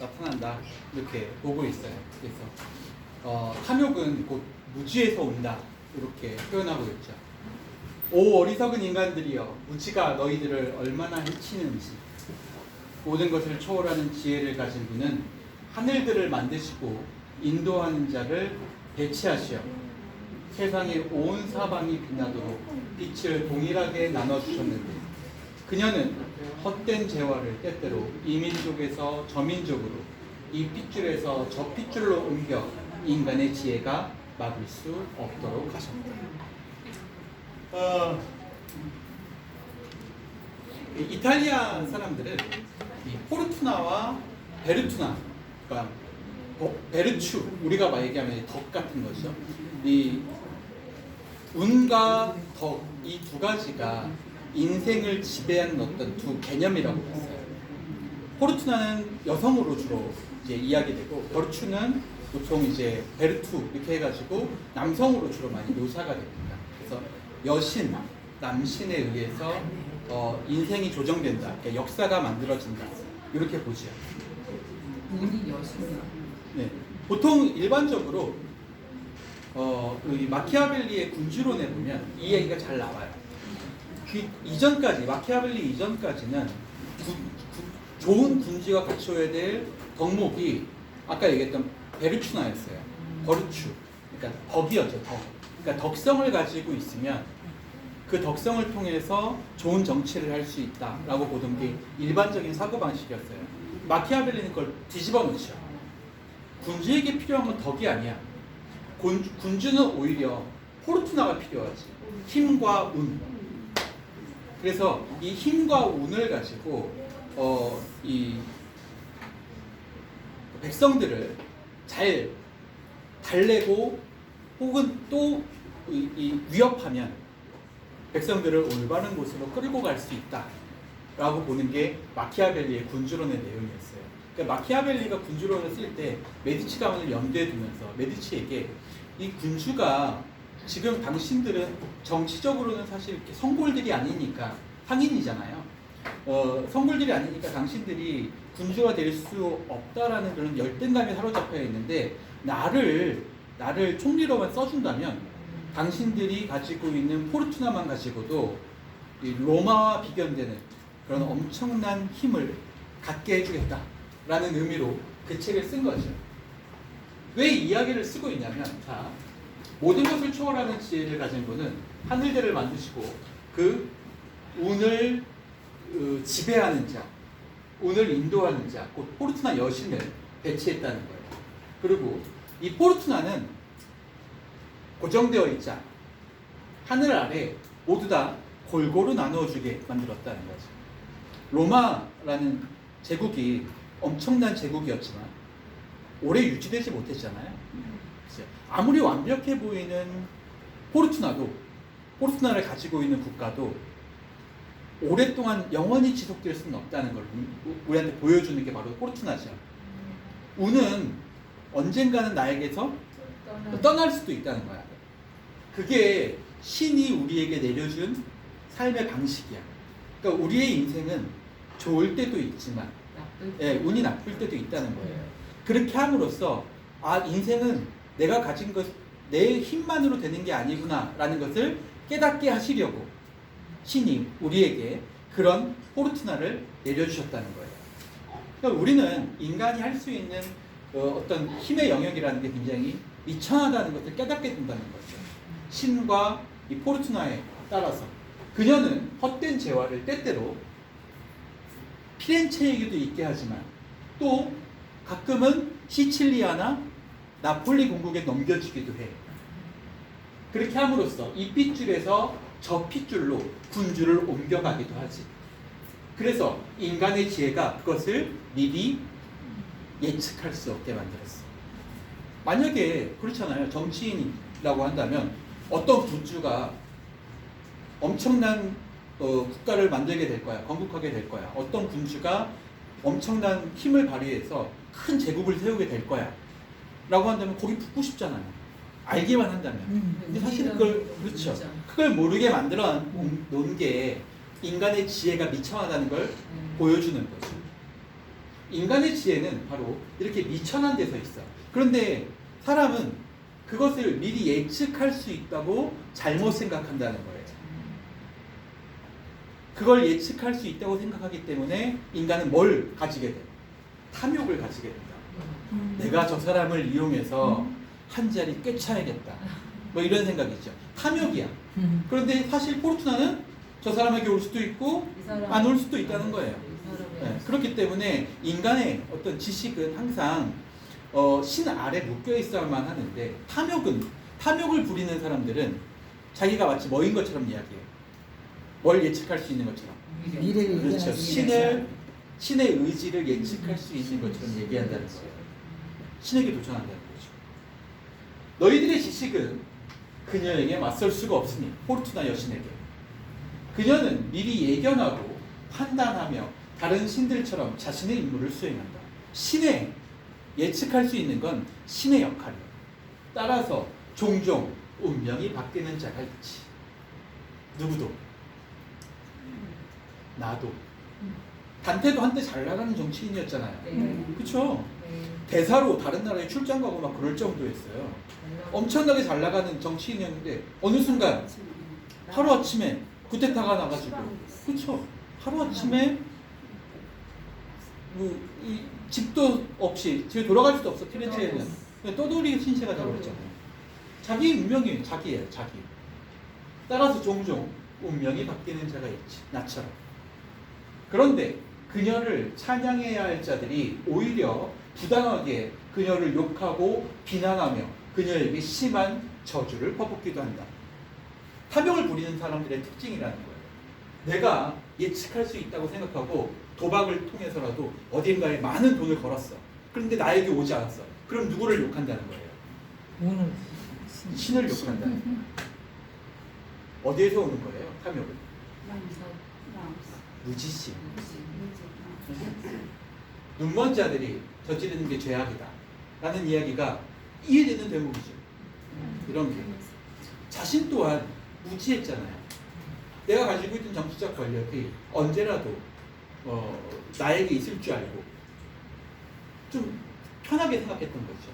나타난다 이렇게 보고 있어요. 그래서 탐욕은 곧 무지에서 온다 이렇게 표현하고 있죠. 오 어리석은 인간들이여 무지가 너희들을 얼마나 해치는지. 모든 것을 초월하는 지혜를 가진 분은 하늘들을 만드시고 인도하는 자를 배치하시어 세상의 온 사방이 빛나도록 빛을 동일하게 나눠주셨는데 그녀는 헛된 재화를 때때로 이 민족에서 저 민족으로 이 핏줄에서 저 핏줄로 옮겨 인간의 지혜가 막을 수 없도록 하셨다. 이탈리아 사람들은 이 포르투나와 베르투나, 그러니까 베르추, 우리가 막 얘기하면 덕 같은 거죠. 이 운과 덕, 이 두 가지가 인생을 지배하는 어떤 두 개념이라고 했어요. 포르투나는 여성으로 주로 이제 이야기되고, 베르추는 보통 이제 베르투 이렇게 해가지고 남성으로 주로 많이 묘사가 됩니다. 그래서 여신, 남신에 의해서 인생이 조정된다, 그러니까 역사가 만들어진다 이렇게 보죠. 운이 여신이요. 네, 보통 일반적으로 이 마키아벨리의 군주론에 보면 이 얘기가 잘 나와요. 그 이전까지 마키아벨리 이전까지는 좋은 군주가 갖춰야 될 덕목이 아까 얘기했던 베르추나였어요. 버르추, 그러니까 덕이었죠. 덕. 그러니까 덕성을 가지고 있으면 그 덕성을 통해서 좋은 정치를 할 수 있다라고 보던 게 일반적인 사고방식이었어요. 마키아벨리는 그걸 뒤집어 놓죠. 군주에게 필요한 건 덕이 아니야. 군주는 오히려 포르투나가 필요하지. 힘과 운. 그래서 이 힘과 운을 가지고 이 백성들을 잘 달래고 혹은 또 이 위협하면 백성들을 올바른 곳으로 끌고 갈 수 있다라고 보는 게 마키아벨리의 군주론의 내용이었어요. 그러니까 마키아벨리가 군주론을 쓸 때 메디치 가문을 염두에 두면서 메디치에게 이 군주가 지금 당신들은 정치적으로는 사실 이렇게 성골들이 아니니까 상인이잖아요. 성골들이 아니니까 당신들이 군주가 될 수 없다라는 그런 열등감에 사로잡혀 있는데 나를 총리로만 써준다면 당신들이 가지고 있는 포르투나만 가지고도 이 로마와 비견되는 그런 엄청난 힘을 갖게 해주겠다라는 의미로 그 책을 쓴 거죠. 왜 이 이야기를 쓰고 있냐면, 자, 모든 것을 초월하는 지혜를 가진 분은 하늘들을 만드시고 그 운을 지배하는 자, 운을 인도하는 자, 곧 포르투나 여신을 배치했다는 거예요. 그리고 이 포르투나는 고정되어 있지 않아. 하늘 아래 모두 다 골고루 나누어주게 만들었다는 거죠. 로마라는 제국이 엄청난 제국이었지만 오래 유지되지 못했잖아요. 그렇죠? 아무리 완벽해 보이는 포르투나를 가지고 있는 국가도 오랫동안 영원히 지속될 수는 없다는 걸 우리한테 보여주는 게 바로 포르투나죠. 운은 언젠가는 나에게서 떠날 수도 있다는 거야. 그게 신이 우리에게 내려준 삶의 방식이야. 그러니까 우리의 인생은 좋을 때도 있지만 운이 나쁠 때도 있다는 거예요. 그렇게 함으로써 인생은 내가 가진 것, 내 힘만으로 되는 게 아니구나라는 것을 깨닫게 하시려고 신이 우리에게 그런 포르투나를 내려주셨다는 거예요. 그러니까 우리는 인간이 할 수 있는 어떤 힘의 영역이라는 게 굉장히 미천하다는 것을 깨닫게 된다는 거죠. 신과 이 포르투나에 따라서 그녀는 헛된 재화를 때때로 피렌체에게도 있게 하지만 또 가끔은 시칠리아나 나폴리 공국에 넘겨주기도 해. 그렇게 함으로써 이 핏줄에서 저 핏줄로 군주를 옮겨가기도 하지. 그래서 인간의 지혜가 그것을 미리 예측할 수 없게 만들었어. 만약에 그렇잖아요. 정치인이라고 한다면 어떤 군주가 엄청난 국가를 만들게 될 거야. 건국하게 될 거야. 어떤 군주가 엄청난 힘을 발휘해서 큰 제국을 세우게 될 거야. 라고 한다면 거기 붙고 싶잖아요. 알기만 한다면. 근데 사실 그걸, 그렇죠. 그걸 모르게 만들어 놓은 게 인간의 지혜가 미천하다는 걸 보여주는 거죠. 인간의 지혜는 바로 이렇게 미천한 데서 있어. 그런데 사람은 그것을 미리 예측할 수 있다고 잘못 생각한다는 거예요. 그걸 예측할 수 있다고 생각하기 때문에 인간은 뭘 가지게 돼? 탐욕을 가지게 된다. 내가 저 사람을 이용해서 한 자리 꿰차야겠다. 뭐 이런 생각이죠. 탐욕이야. 그런데 사실 포르투나는 저 사람에게 올 수도 있고 안 올 수도 있다는 거예요. 네, 그렇기 때문에 인간의 어떤 지식은 항상 신 아래 묶여 있어야만 하는데 탐욕을 부리는 사람들은 자기가 마치 뭐인 것처럼 이야기해요. 뭘 예측할 수 있는 것처럼. 미래를 그렇죠. 신의 의지를 예측할 수 있는 것처럼 얘기한다는 거예요. 신에게 도전한다는 거죠. 너희들의 지식은 그녀에게 맞설 수가 없으니, 포르투나 여신에게. 그녀는 미리 예견하고 판단하며 다른 신들처럼 자신의 임무를 수행한다. 예측할 수 있는 건 신의 역할이에요. 따라서 종종 운명이 바뀌는 자가 있지. 누구도. 나도. 단테도 한때 잘 나가는 정치인이었잖아요. 그렇죠? 대사로 다른 나라에 출장 가고 막 그럴 정도였어요. 엄청나게 잘 나가는 정치인이었는데 어느 순간 하루아침에 쿠데타가 나가지고, 그렇죠? 하루아침에 이 집도 없이 집에 돌아갈 수도 없어. 피렌체에는 그냥 떠돌이 신세가 되어버렸잖아요. 자기 운명이 자기예요. 자기. 따라서 종종 운명이 바뀌는 자가 있지. 나처럼. 그런데 그녀를 찬양해야 할 자들이 오히려 부당하게 그녀를 욕하고 비난하며 그녀에게 심한 저주를 퍼붓기도 한다. 탐욕을 부리는 사람들의 특징이라는 거예요. 내가 예측할 수 있다고 생각하고 도박을 통해서라도 어딘가에 많은 돈을 걸었어. 그런데 나에게 오지 않았어. 그럼 누구를 욕한다는 거예요? 신을 욕한다는 거예요. 어디에서 오는 거예요? 탐욕은? 무지심. 눈먼 자들이 저지르는 게 죄악이다 라는 이야기가 이해되는 대목이죠. 이런 게 자신 또한 무지했잖아요. 내가 가지고 있던 정치적 권력이 언제라도 나에게 있을 줄 알고 좀 편하게 생각했던 거죠.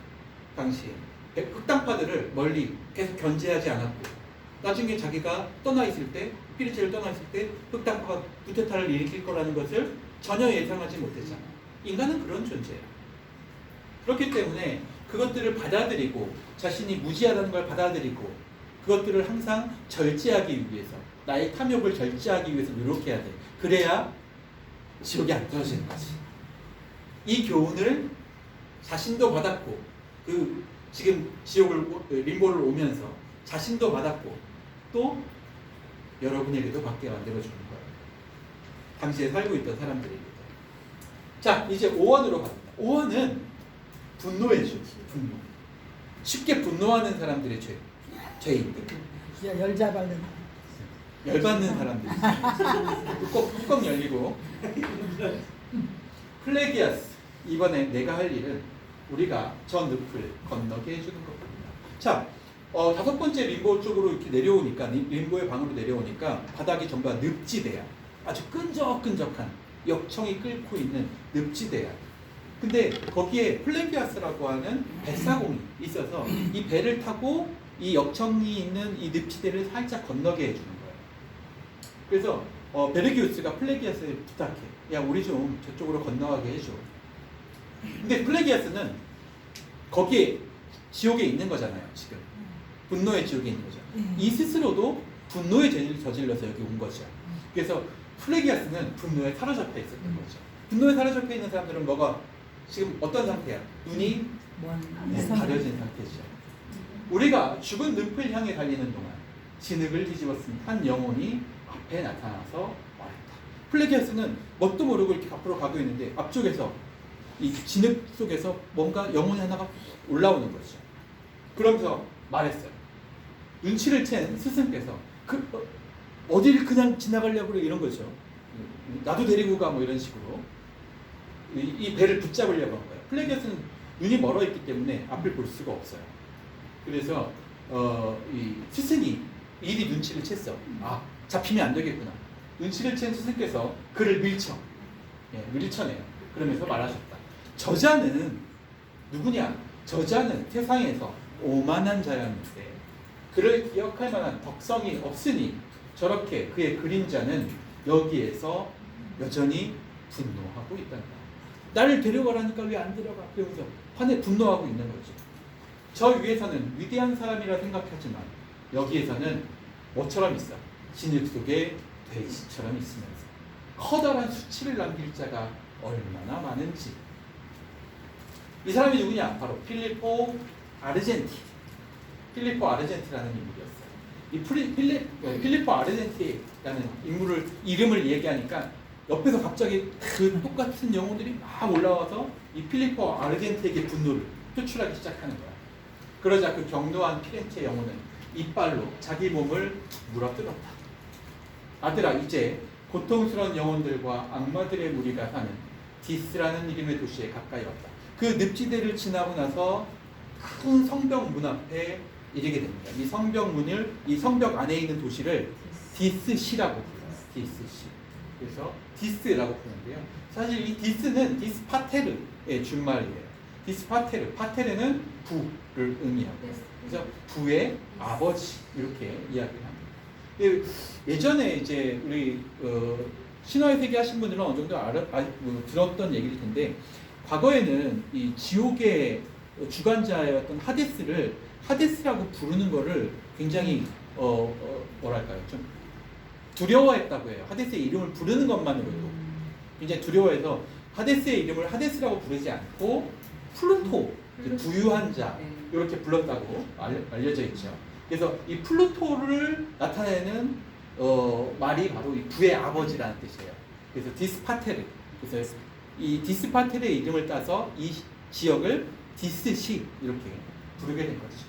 당시에 흑당파들을 멀리 계속 견제하지 않았고, 나중에 자기가 떠나 있을 때, 피렌체를 떠나 있을 때 흑당파가 쿠데타를 일으킬 거라는 것을 전혀 예상하지 못했잖아. 인간은 그런 존재예요. 그렇기 때문에 그것들을 받아들이고, 자신이 무지하다는 걸 받아들이고, 그것들을 항상 절제하기 위해서, 나의 탐욕을 절제하기 위해서 노력해야 돼. 그래야 지옥에 안 떨어지는 거지. 이 교훈을 자신도 받았고, 지금 림보를 오면서 자신도 받았고, 또 여러분에게도 받게 만들어주는 거예요. 당시에 살고 있던 사람들에게도. 자, 이제 5원으로 갑니다. 5원은 분노의 주. 분노. 쉽게 분노하는 사람들의 죄인들. 열자발른. 열받는 사람들. 뚜껑 열리고. 플레기아스. 이번에 내가 할 일은 우리가 저 늪을 건너게 해주는 겁니다. 자, 5번째 림보 쪽으로 이렇게 내려오니까, 림보의 방으로 내려오니까 바닥이 전부 다 늪지대야. 아주 끈적끈적한 역청이 끓고 있는 늪지대야. 근데 거기에 플레기아스라고 하는 뱃사공이 있어서 이 배를 타고 이 역청이 있는 이 늪지대를 살짝 건너게 해주는 거예요. 그래서 베르기우스가 플레기아스에 부탁해. 야, 우리 좀 저쪽으로 건너가게 해줘. 근데 플레기아스는 거기에 지옥에 있는 거잖아요. 지금 분노의 지옥에 있는 거죠. 이 스스로도 분노의 죄를 저질러서 여기 온 거죠. 그래서 플레기아스는 분노에 사로잡혀 있었던 거죠. 분노에 사로잡혀 있는 사람들은 지금 어떤 상태야? 눈이 가려진 상태죠. 우리가 죽은 늪을 향해 달리는 동안 진흙을 뒤집었은 한 영혼이 앞에 나타나서 말했다. 플레기아스는 뭣도 모르고 이렇게 앞으로 가고 있는데 앞쪽에서 이 진흙 속에서 뭔가 영혼이 하나가 올라오는 거죠. 그러면서 말했어요. 눈치를 챈 스승께서 어디를 그냥 지나가려고 그래, 이런 거죠. 나도 데리고 가, 뭐 이런 식으로 이 배를 붙잡으려고 한 거예요. 플레기아스는 눈이 멀어 있기 때문에 앞을 볼 수가 없어요. 그래서 이 스승이 미리 눈치를 챘어. 아, 잡히면 안 되겠구나. 눈치를 챈 스승께서 그를 밀쳐내요. 그러면서 말하셨다. 저자는 누구냐? 저자는 세상에서 오만한 자였는데 그를 기억할 만한 덕성이 없으니 저렇게 그의 그림자는 여기에서 여전히 분노하고 있단다. 나를 데려가라니까 왜 안 데려가? 그러면서 분노하고 있는 거죠. 저 위에서는 위대한 사람이라 생각하지만 여기에서는 뭐처럼 있어? 진흙 속에 돼지처럼 있으면서 커다란 수치를 남길 자가 얼마나 많은지. 이 사람이 누구냐? 바로 필리포 아르젠티. 필리포 아르젠티라는 인물이었어요. 이 필리포 아르젠티라는 인물을 이름을 얘기하니까 옆에서 갑자기 그 똑같은 영혼들이 막 올라와서 이 필리포 아르젠티에게 분노를 표출하기 시작하는 거야. 그러자 그 경노한 피렌체 영혼은 이빨로 자기 몸을 물어뜯었다. 아들아, 이제 고통스러운 영혼들과 악마들의 무리가 사는 디스라는 이름의 도시에 가까이 왔다. 그 늪지대를 지나고 나서 큰 성벽 문 앞에 이르게 됩니다. 이 성벽 안에 있는 도시를 디스시라고 불러요. 디스시. 그래서 디스라고 부르는데요. 사실 이 디스는 디스파테르의 준말이에요. 디스파테르, 파테르는 부를 의미하고, 그래서 부의 아버지 이렇게 이야기를 합니다. 예전에 이제 우리 신화의 세계 하신 분들은 어느 정도 들었던 얘기일 텐데, 과거에는 이 지옥의 주관자였던 하데스라고 부르는 거를 굉장히 뭐랄까요, 좀 두려워했다고 해요. 하데스의 이름을 부르는 것만으로도 굉장히 두려워해서 하데스의 이름을 하데스라고 부르지 않고 플루토, 부유한 자 이렇게 불렀다고 알려져 있죠. 그래서 이 플루토를 나타내는 말이 바로 이 부의 아버지라는 뜻이에요. 그래서 디스파테르. 그래서 이 디스파테르의 이름을 따서 이 지역을 디스시 이렇게 부르게 된 거죠.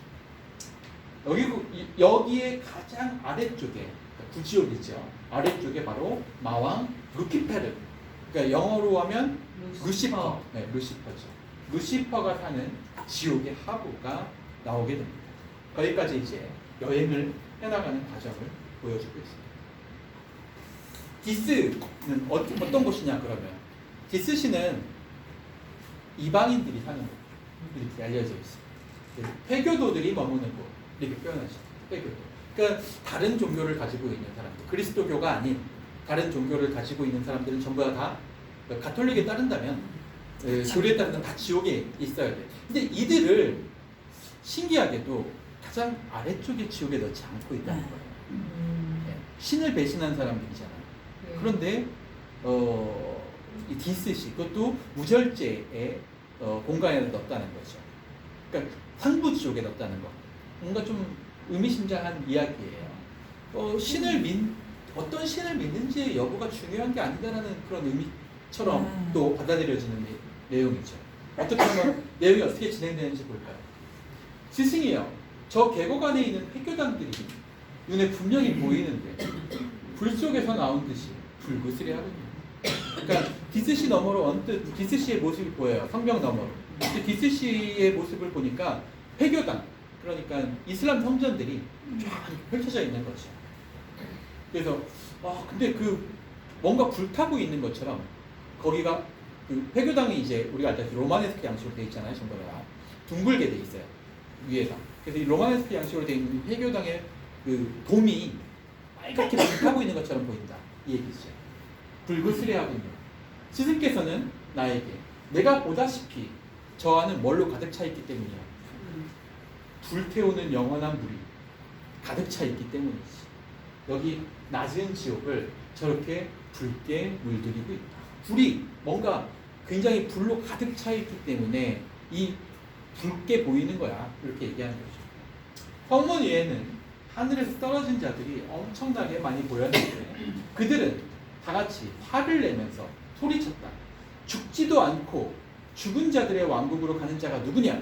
여기에 가장 아래쪽에, 구지옥이죠. 아래쪽에 바로 마왕 루키페르. 그러니까 영어로 하면 루시퍼. 네, 루시퍼죠. 루시퍼가 사는 지옥의 하부가 나오게 됩니다. 거기까지 이제 여행을 해나가는 과정을 보여주고 있습니다. 디스는 어떤 곳이냐 그러면, 디스시는 이방인들이 사는 곳 이렇게 알려져 있습니다. 회교도들이 머무는 곳 이렇게 표현하죠. 회교도. 그러니까 다른 종교를 가지고 있는 사람들, 그리스도교가 아닌 다른 종교를 가지고 있는 사람들은 전부 다 가톨릭에 따른다면, 교리에 따르면 다 지옥에 있어야 돼. 근데 이들을 신기하게도 가장 아래쪽에 지옥에 넣지 않고 있다는 거예요. 신을 배신한 사람들이잖아요. 그런데 이 디스시, 그것도 무절제의 공간에 넣었다는 거죠. 그러니까 상부 지옥에 넣었다는 거. 뭔가 좀 의미심장한 이야기예요. 어떤 신을 믿는지의 여부가 중요한 게 아니다라는 그런 의미처럼 또 받아들여지는 내용이죠. 어떻게 하면 내용이 어떻게 진행되는지 볼까요? 스승이요, 저 계곡 안에 있는 회교단들이 눈에 분명히 보이는데 불 속에서 나온 듯이 불구스레 하거든요. 그러니까 디스시 너머로 언뜻 디스시의 모습이 보여요. 성벽 너머로. 디스시의 모습을 보니까 회교단, 그러니까 이슬람 성전들이 쫙 펼쳐져 있는 거죠. 그래서 근데 뭔가 불타고 있는 것처럼 거기가 회교당이 이제 우리가 알다시피 로마네스크 양식으로 되어 있잖아요. 전부 다 둥글게 돼 있어요. 위에가. 그래서 이 로마네스크 양식으로 되어 있는 회교당의 돔이 빨갛게 불타고 있는 것처럼 보인다. 이 얘기죠. 불구스레하군요. 스승께서는 나에게 내가 보다시피 저 안은 뭘로 가득 차 있기 때문이야. 불태우는 영원한 물이 가득 차 있기 때문이지. 여기 낮은 지옥을 저렇게 붉게 물들이고 있다. 불이 뭔가 굉장히 불로 가득 차 있기 때문에 이 붉게 보이는 거야. 이렇게 얘기하는 거죠. 성문 위에는 하늘에서 떨어진 자들이 엄청나게 많이 보였는데 그들은 다 같이 화를 내면서 소리쳤다. 죽지도 않고 죽은 자들의 왕국으로 가는 자가 누구냐?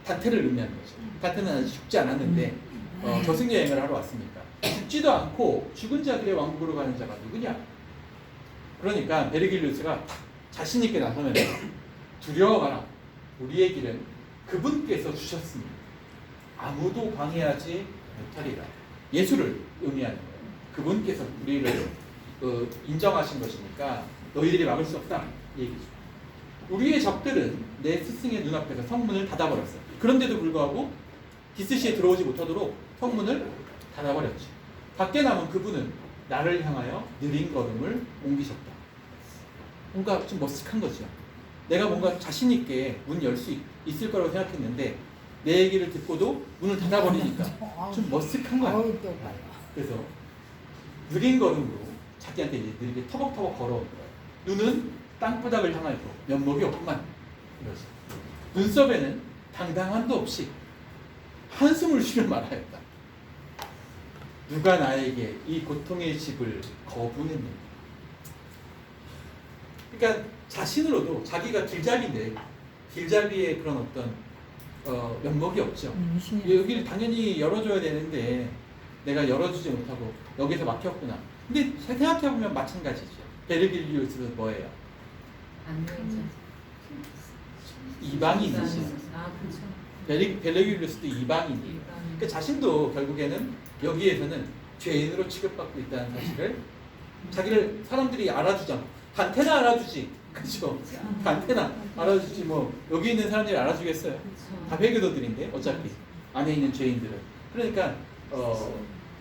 다트를 의미하는 거죠. 다트는 아직 죽지 않았는데 저승 여행을 하러 왔으니까 죽지도 않고 죽은 자들의 왕국으로 가는 자가 누구냐? 그러니까 베르길리우스가 자신 있게 나서면서 두려워 마라. 우리의 길은 그분께서 주셨으니 아무도 방해하지 못하리라. 예수를 의미하는 거예요. 그분께서 우리를 인정하신 것이니까 너희들이 막을 수 없다. 이 얘기죠. 우리의 적들은 내 스승의 눈앞에서 성문을 닫아버렸어요. 그런데도 불구하고 디스시에 들어오지 못하도록 성문을 닫아버렸죠. 밖에 남은 그분은 나를 향하여 느린 걸음을 옮기셨다. 뭔가 좀 머쓱한 거죠. 내가 뭔가 자신 있게 문 열 수 있을 거라고 생각했는데 내 얘기를 듣고도 문을 닫아버리니까 좀 머쓱한 거야. 어우, 또 봐요. 그래서 느린 걸음으로 자기한테 이제 느리게 터벅터벅 걸어온 거예요. 눈은 땅바닥을 향하였고 면목이 없구만. 이러죠. 눈썹에는 당당함도 없이 한숨을 쉬며 말하였다. 누가 나에게 이 고통의 집을 거부했는가? 그러니까 자신으로도 자기가 길잡이인데 길잡이의 그런 어떤 면목이 없죠. 여기를 당연히 열어줘야 되는데 내가 열어주지 못하고 여기서 막혔구나. 근데 생각해보면 마찬가지죠. 베르길리우스는 뭐예요? 이방인이죠. 베르길리우스도 이방인이에요. 그러니까 자신도 결국에는 여기에서는 죄인으로 취급받고 있다는 사실을 자기를 사람들이 알아주잖아. 단테나 알아주지. 그렇죠? 단테나 알아주지 뭐 여기 있는 사람들이 알아주겠어요? 다 배교도들인데 어차피 안에 있는 죄인들은. 그러니까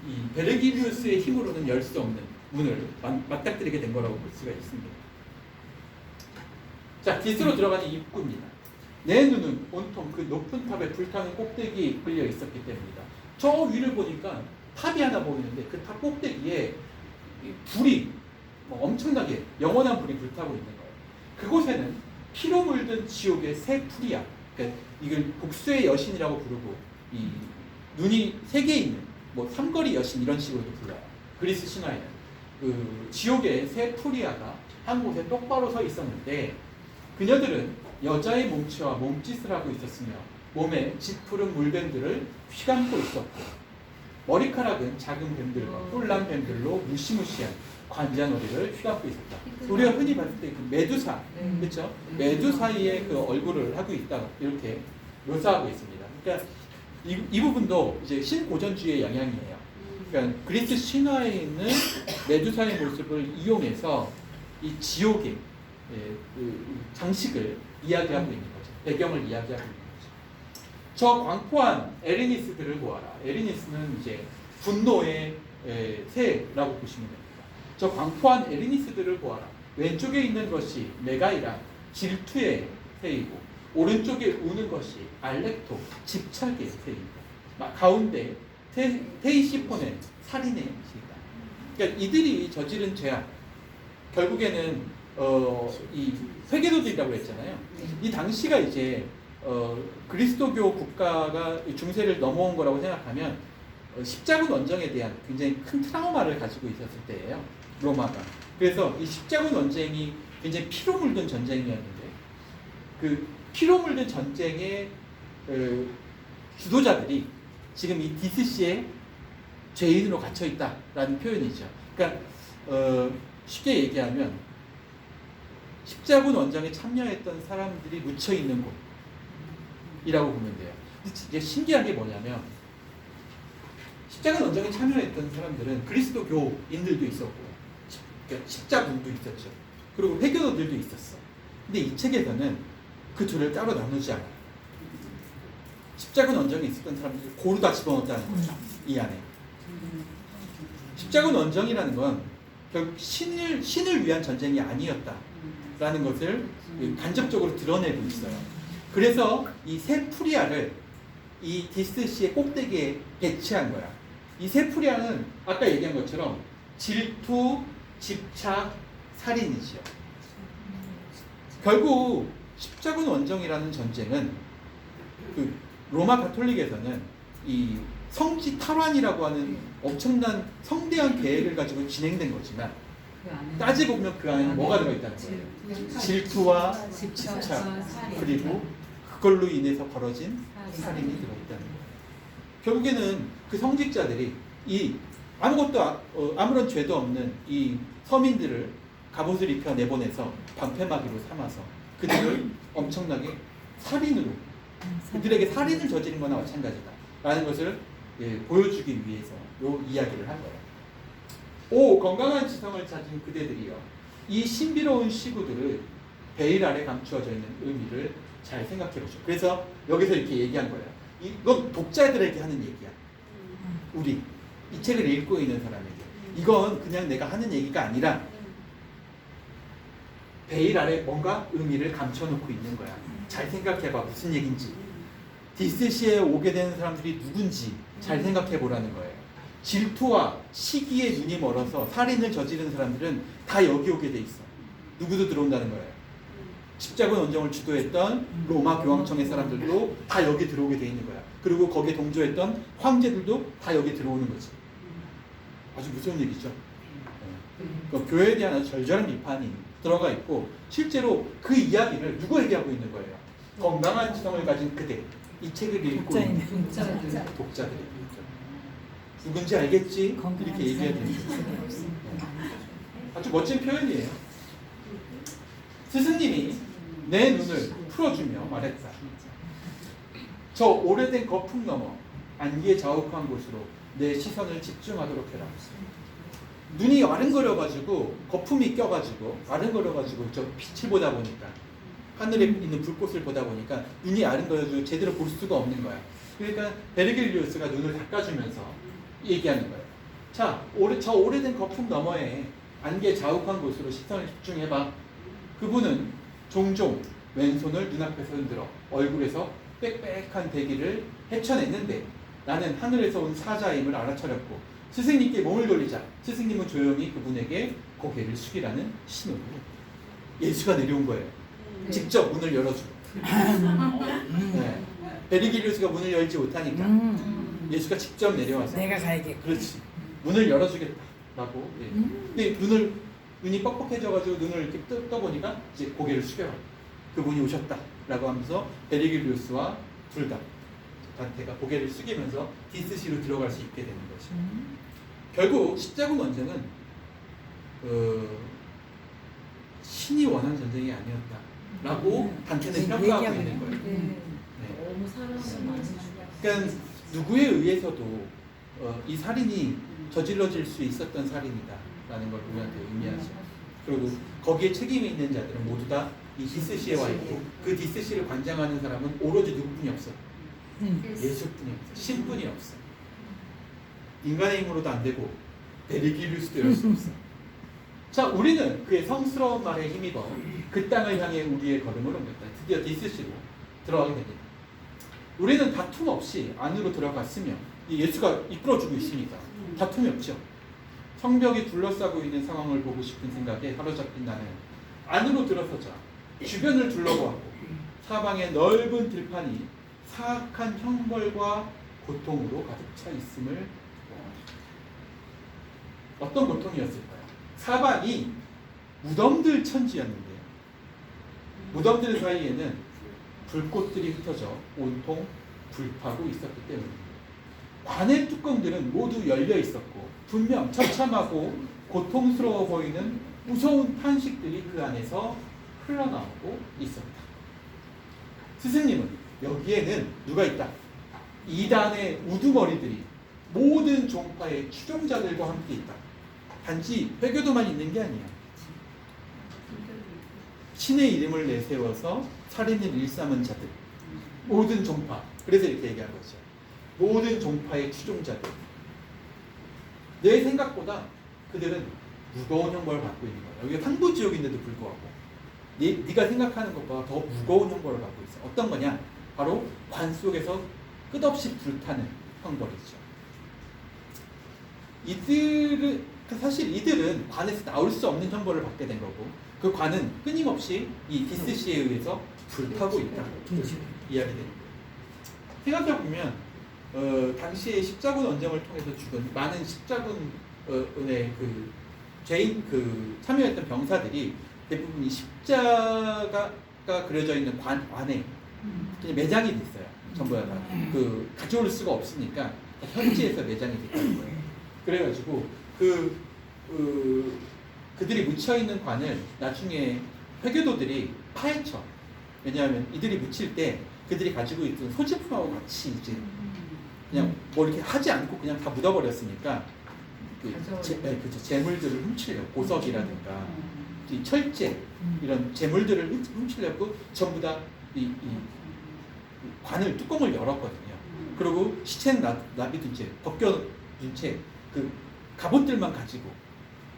이 베르기리우스의 힘으로는 열 수 없는 문을 맞닥뜨리게 된 거라고 볼 수가 있습니다. 자, 디스로 들어가는 입구입니다. 내 눈은 온통 그 높은 탑의 불타는 꼭대기에 이끌려 있었기 때문이다. 저 위를 보니까 탑이 하나 보이는데 그 탑 꼭대기에 불이 엄청나게 영원한 불이 불타고 있는 거예요. 그곳에는 피로 물든 지옥의 새 풀이야. 그러니까 이걸 복수의 여신이라고 부르고 이 눈이 세 개 있는 뭐 삼거리 여신 이런 식으로도 불러요. 그리스 신화에는 그 지옥의 새 풀이야가 한 곳에 똑바로 서 있었는데 그녀들은 여자의 몸체와 몸짓을 하고 있었으며 몸에 짙푸른 물뱀들을 휘감고 있었고 머리카락은 작은 뱀들과 뿔난 뱀들로 무시무시한 관자놀이를 휘감고 있었다. 우리가 흔히 봤을 때 그 메두사, 그렇죠? 메두사의 그 얼굴을 하고 있다 이렇게 묘사하고 있습니다. 그러니까 이 부분도 이제 신고전주의의 영향이에요. 그러니까 그리스 신화에 있는 메두사의 모습을 이용해서 이 지옥의 그 장식을 이야기하고 있는 거죠. 배경을 이야기하고 있는 거죠. 저 광포한 에리니스들을 보아라. 에리니스는 이제 분노의 새라고 보시면 됩니다. 저 광포한 에리니스들을 보아라. 왼쪽에 있는 것이 메가이라 질투의 새이고 오른쪽에 우는 것이 알렉토 집착의 새이고 가운데 테이시폰의 살인의 새이다. 그러니까 이들이 저지른 죄악 결국에는 이 회계도들이라고 했잖아요. 이 당시가 이제 그리스도교 국가가 중세를 넘어온 거라고 생각하면 십자군 원정에 대한 굉장히 큰 트라우마를 가지고 있었을 때예요. 로마가. 그래서 이 십자군 원정이 굉장히 피로 물든 전쟁이었는데 그 피로 물든 전쟁의 주도자들이 지금 이 디스시에 죄인으로 갇혀 있다라는 표현이죠. 그러니까 쉽게 얘기하면 십자군 원정에 참여했던 사람들이 묻혀 있는 곳이라고 보면 돼요. 이게 신기한 게 뭐냐면 십자군 원정에 참여했던 사람들은 그리스도교인들도 있었고 십자군도 있었죠. 그리고 회교도들도 있었어. 근데 이 책에서는 그 둘을 따로 나누지 않아요. 십자군 원정에 있었던 사람들을 고루 다 집어넣었다는 거죠. 이 안에. 십자군 원정이라는 건 결국 신을 위한 전쟁이 아니었다라는 것을 간접적으로 드러내고 있어요. 그래서 이 세 프리아를 이 디스시의 꼭대기에 배치한 거야. 이 세 프리아는 아까 얘기한 것처럼 질투, 집착, 살인이지요. 결국 십자군 원정이라는 전쟁은 그 로마 가톨릭에서는 이 성지 탈환이라고 하는 엄청난 성대한 계획을 가지고 진행된 거지만 따지고 보면 그 안에 뭐가 들어있다는 거예요. 질투와 집착 그리고 그걸로 인해서 벌어진 살인이 들어있다는 거예요. 결국에는 그 성직자들이 이 아무런 죄도 없는 이 서민들을 갑옷을 입혀 내보내서 방패막이로 삼아서 그들을 엄청나게 살인으로 그들에게 살인을 저지른 거나 마찬가지다 라는 것을 보여주기 위해서 요 이야기를 한 거예요. 오 건강한 지성을 찾은 그대들이여 이 신비로운 시구들을 베일 아래 감추어져 있는 의미를 잘 생각해 보죠. 그래서 여기서 이렇게 얘기한 거예요. 이건 독자들에게 하는 얘기야. 우리 이 책을 읽고 있는 사람에게. 이건 그냥 내가 하는 얘기가 아니라 베일 아래 뭔가 의미를 감춰놓고 있는 거야. 잘 생각해봐. 무슨 얘긴지. 디스시에 오게 되는 사람들이 누군지 잘 생각해 보라는 거예요. 질투와 시기에 눈이 멀어서 살인을 저지른 사람들은 다 여기 오게 돼 있어. 누구도 들어온다는 거예요. 십자군 원정을 주도했던 로마 교황청의 사람들도 다 여기 들어오게 돼 있는 거야. 그리고 거기에 동조했던 황제들도 다 여기 들어오는 거지. 아주 무서운 얘기죠. 그러니까 교회에 대한 아주 절절한 비판이 들어가 있고, 실제로 그 이야기를 누구에게 하고 있는 거예요? 건강한 지성을 가진 그대, 이 책을 읽고 있는 독자들에게. 누군지 알겠지? 이렇게 얘기해야 되는 거죠. 아주 멋진 표현이에요. 스승님이 내 눈을 풀어주며 말했다. 저 오래된 거품 너머 안개에 자욱한 곳으로 내 시선을 집중하도록 해라. 눈이 아른거려가지고 거품이 껴가지고 아른거려가지고 저 빛을 보다 보니까, 하늘에 있는 불꽃을 보다 보니까 눈이 아른거려가지고 제대로 볼 수가 없는 거야. 그러니까 베르길리우스가 눈을 닦아주면서 얘기하는 거예요. 자, 저 오래된 거품 너머에 안개 자욱한 곳으로 시선을 집중해봐. 그분은 종종 왼손을 눈앞에서 흔들어 얼굴에서 빽빽한 대기를 헤쳐냈는데 나는 하늘에서 온 사자임을 알아차렸고 스승님께 몸을 돌리자 스승님은 조용히 그분에게 고개를 숙이라는 신호를. 예수가 내려온 거예요. 직접 문을 열어주고. 네. 베르길리우스가 문을 열지 못하니까 예수가 직접 내려와서 내가 가야겠. 그렇지. 문을 열어주겠다라고. 예. 근데 눈이 뻑뻑해져가지고 눈을 이렇게 떠보니까 이제 고개를 숙여라. 그분이 오셨다라고 하면서 베르길리우스와 둘 다 단테가 고개를 숙이면서 디스시로 들어갈 수 있게 되는 거죠. 결국 십자군 원정은 신이 원한 전쟁이 아니었다라고 단테는 평가하고 있는 거예요. 네. 너무 사람을 많이 그러니까 누구에 의해서도 이 살인이 저질러질 수 있었던 살인이다라는 걸 우리한테 의미하죠. 그리고 거기에 책임이 있는 자들은 모두 다 이 디스시에 와 있고, 그 디스시를 관장하는 사람은 오로지 누구뿐이 없어. 예수뿐이 없어. 신뿐이 없어. 인간의 힘으로도 안 되고 베르길리우스도 이럴 수 없어. 자, 우리는 그의 성스러운 말에 힘입어 그 땅을 향해 우리의 걸음을 옮겼다. 드디어 디스시로 들어가게 됩니다. 우리는 다툼 없이 안으로 들어갔으며 예수가 이끌어주고 있으니까 다툼이 없죠. 성벽이 둘러싸고 있는 상황을 보고 싶은 생각에 사로잡힌 나는 안으로 들어서자 주변을 둘러보았고 사방에 넓은 들판이 사악한 형벌과 고통으로 가득 차 있음을 보았다. 어떤 고통이었을까요? 사방이 무덤들 천지였는데요. 무덤들 사이에는 불꽃들이 흩어져 온통 불타고 있었기 때문입니다. 관의 뚜껑들은 모두 열려 있었고 분명 처참하고 고통스러워 보이는 무서운 탄식들이 그 안에서 흘러나오고 있었다. 스승님은 여기에는 누가 있다? 이단의 우두머리들이 모든 종파의 추종자들과 함께 있다. 단지 회교도만 있는 게 아니야. 신의 이름을 내세워서 살인을 일삼은 자들, 모든 종파. 그래서 이렇게 얘기한 거죠. 모든 종파의 추종자들. 내 생각보다 그들은 무거운 형벌을 받고 있는 거야. 여기가 상부지옥인데도 불구하고 네가 생각하는 것보다 더 무거운 형벌을 받고 있어. 어떤 거냐? 바로 관 속에서 끝없이 불타는 형벌이죠. 사실 이들은 관에서 나올 수 없는 형벌을 받게 된 거고, 그 관은 끊임없이 이 디스시에 의해서 불타고 있다. 이야기됩니다. 생각해보면 당시에 십자군 원정을 통해서 죽은 많은 십자군의 죄인 참여했던 병사들이 대부분 이 십자가가 그려져 있는 관 안에 그냥 매장이 됐어요. 전부 다 가져올 수가 없으니까 현지에서 매장이 됐다는 거예요. 그래가지고 그들이 묻혀 있는 관을 나중에 회교도들이 파헤쳐. 왜냐하면 이들이 묻힐 때 그들이 가지고 있던 소지품하고 같이 이제 그냥 뭐 이렇게 하지 않고 그냥 다 묻어버렸으니까 재물들을 훔치려고 보석이라든가 이 철제 이런 재물들을 훔치려고 전부 다 이 관을 뚜껑을 열었거든요. 그리고 시체는 나비둔 채 벗겨둔 채 그 갑옷들만 가지고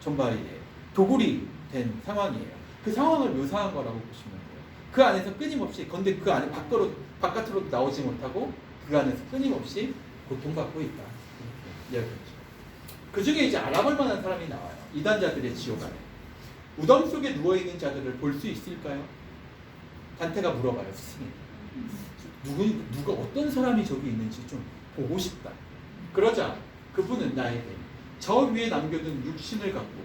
전부 이제 도굴이 된 상황이에요. 그 상황을 묘사한 거라고 보시면 돼요. 그 안에서 끊임없이 근데 그 안에 바깥으로 나오지 못하고 그 안에서 끊임없이 고통받고 있다. 이야기죠. 그 중에 이제 알아볼 만한 사람이 나와요. 이단자들의 지옥 안에. 무덤 속에 누워있는 자들을 볼 수 있을까요? 단테가 물어봐요, 스승이. 누가 어떤 사람이 저기 있는지 좀 보고 싶다. 그러자 그분은 나에게 저 위에 남겨둔 육신을 갖고